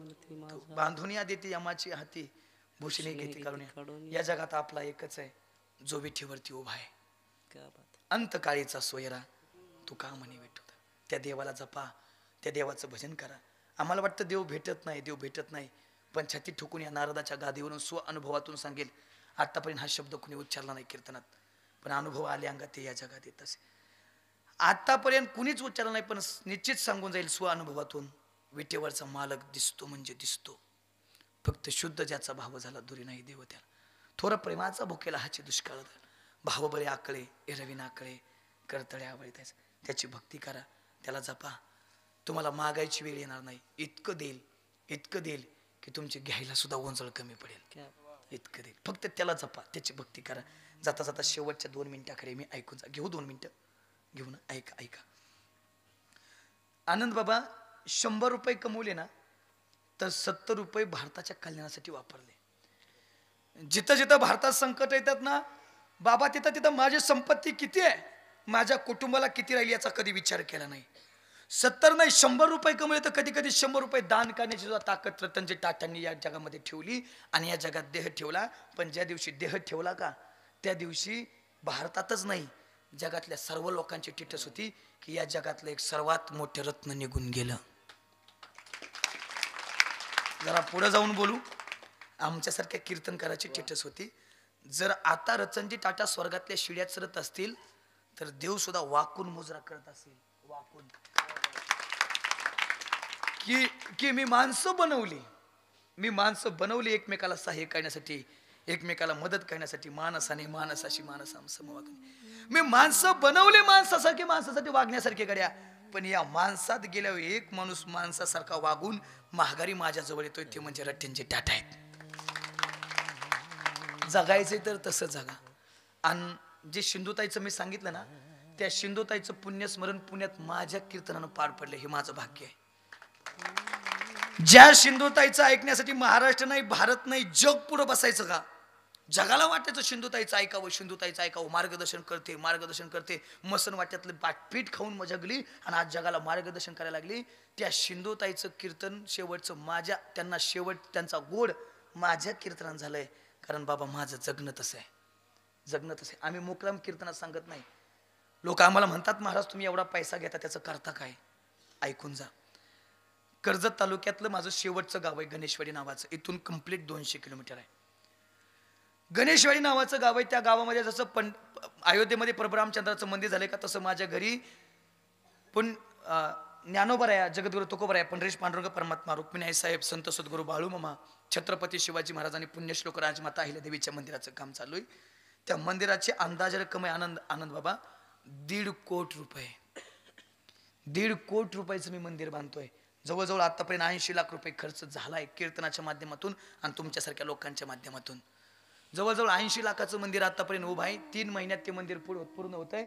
S2: बांधून या देते यमाची हाती, भूषणे घेते काढून. या जगात आपला एकच आहे, जो विठीवरती उभा आहे. अंतकाळीचा सोयरा तू का म्हणे विठू. त्या देवाला जपा, त्या देवाचं भजन करा. आम्हाला वाटतं देव भेटत नाही, देव भेटत नाही, पण छाती ठोकून या नारदाच्या गादीवरून स्व अनुभवातून सांगेल, आतापर्यंत हा शब्द कुणी उच्चारला नाही कीर्तनात, पण अनुभव आले अंगात ते या जगात येत असे. आतापर्यंत कुणीच उच्चारला नाही, पण निश्चित सांगून जाईल स्व अनुभवातून, विटेवरचा मालक दिसतो म्हणजे दिसतो. फक्त शुद्ध ज्याचा भाव झाला दुरी नाही देव त्याला. थोडा प्रेमाचा भुकेला हाची दुष्काळ. भाव बरे आकळे एरवी नाकळे, करतळे आवडीत त्याची भक्ती करा, त्याला जपा. तुम्हाला मागायची वेळ येणार नाही. इतकं देईल की तुमची घ्यायला सुद्धा ओंजळ कमी पडेल. इतकं देईल, फक्त त्याला जपा, त्याची भक्ती करा. जाता जाता शेवटच्या 2 मिनिटाकडे मी ऐकून जा. घेऊ 2 मिनिटं, घेऊन ऐका ऐका. आनंद बाबा 100 रुपये कमवले ना तर 70 रुपये भारताच्या कल्याणासाठी वापरले. जिथं जिथं भारतात संकट येतात ना बाबा तिथं तिथं माझी संपत्ती किती आहे, माझ्या कुटुंबाला किती राहील याचा कधी विचार केला नाही. 70 नाही 100 रुपये कमवले तर कधी कधी 100 रुपये दान करण्याची सुद्धा ताकद रतन टाटांनी या जगामध्ये ठेवली आणि या जगात देह ठेवला. पण ज्या दिवशी देह ठेवला का त्या दिवशी भारतातच नाही जगातल्या सर्व लोकांची टिटस होती की या जगातलं एक सर्वात मोठे रत्न निघून गेलं. जरा पुढे जाऊन बोलू. आमच्यासारख्या कीर्तनकाराची टिटस होती. जर आता रतनजी टाटा स्वर्गातल्या शिड्यात सरत असतील तर देव सुद्धा वाकून मुजरा करत असेल. वाकून की मी माणसं बनवली एकमेकाला सहाय्य करण्यासाठी, एकमेकाला मदत करण्यासाठी. माणसाने माणसाशी समवागणे. मी माणसं बनवले माणसासाठी वागण्यासारखे गड्या. पण या माणसात गेल्यावर एक माणूस माणसासारखा वागून महागारी माझ्या जवळ येतोय ते म्हणजे रतनजी टाटा आहेत. जगायचे तर तसं जगा. आणि जे सिंधुताईचं मी सांगितलं ना त्या सिंधुताईचं पुण्यस्मरण पुण्यात माझ्या कीर्तनानं पार पडलं. हे माझं भाग्य आहे. ज्या सिंधुताईचं ऐकण्यासाठी महाराष्ट्र नाही भारत नाही जग पुढं बसायचं का. जगाला वाटायचं सिंधुताईचं ऐकावं. मार्गदर्शन करते. मसन वाट्यातलं पाठपीठ खाऊन जगली आणि आज जगाला मार्गदर्शन करायला लागली. त्या सिंधुताईचं कीर्तन शेवटचं त्यांचा गोड माझ्या कीर्तनात झालंय. कारण बाबा माझं जगणं तसं आहे. आम्ही मुक्राम कीर्तनात सांगत नाही. लोक आम्हाला म्हणतात महाराज तुम्ही एवढा पैसा घेता त्याचं करता काय. ऐकून जा. कर्जत तालुक्यातलं माझं शेवटचं गाव आहे गणेशवाडी नावाचं. इथून कंप्लीट 200 किलोमीटर आहे. गणेशवाडी नावाचं गाव आहे. त्या गावामध्ये जसं अयोध्येमध्ये प्रभुरामचंद्राचं मंदिर झालंय का तसं माझ्या घरी पण ज्ञानोबराया जगद्गुरु तुकोबराया पंढरीश पांडुरंग परमात्मा रुक्मिणी आई साहेब संत सद्गुरू बाळूमामा छत्रपती शिवाजी महाराज आणि पुण्यश्लोक राजमाता अहिल्यादेवीच्या मंदिराचं काम चालू आहे. त्या मंदिराचे अंदाज रक्कम आहे आनंद बाबा 1.5 कोटी रुपये. 1.5 कोटी रुपयाचं मी मंदिर बांधतोय. जवळजवळ आतापर्यंत 80 लाख रुपये खर्च झालाय कीर्तनाच्या माध्यमातून आणि तुमच्यासारख्या लोकांच्या माध्यमातून. जवळजवळ 80 लाखाचं मंदिर आतापर्यंत उभं आहे. 3 महिन्यात ते मंदिर पूर्ण होतंय.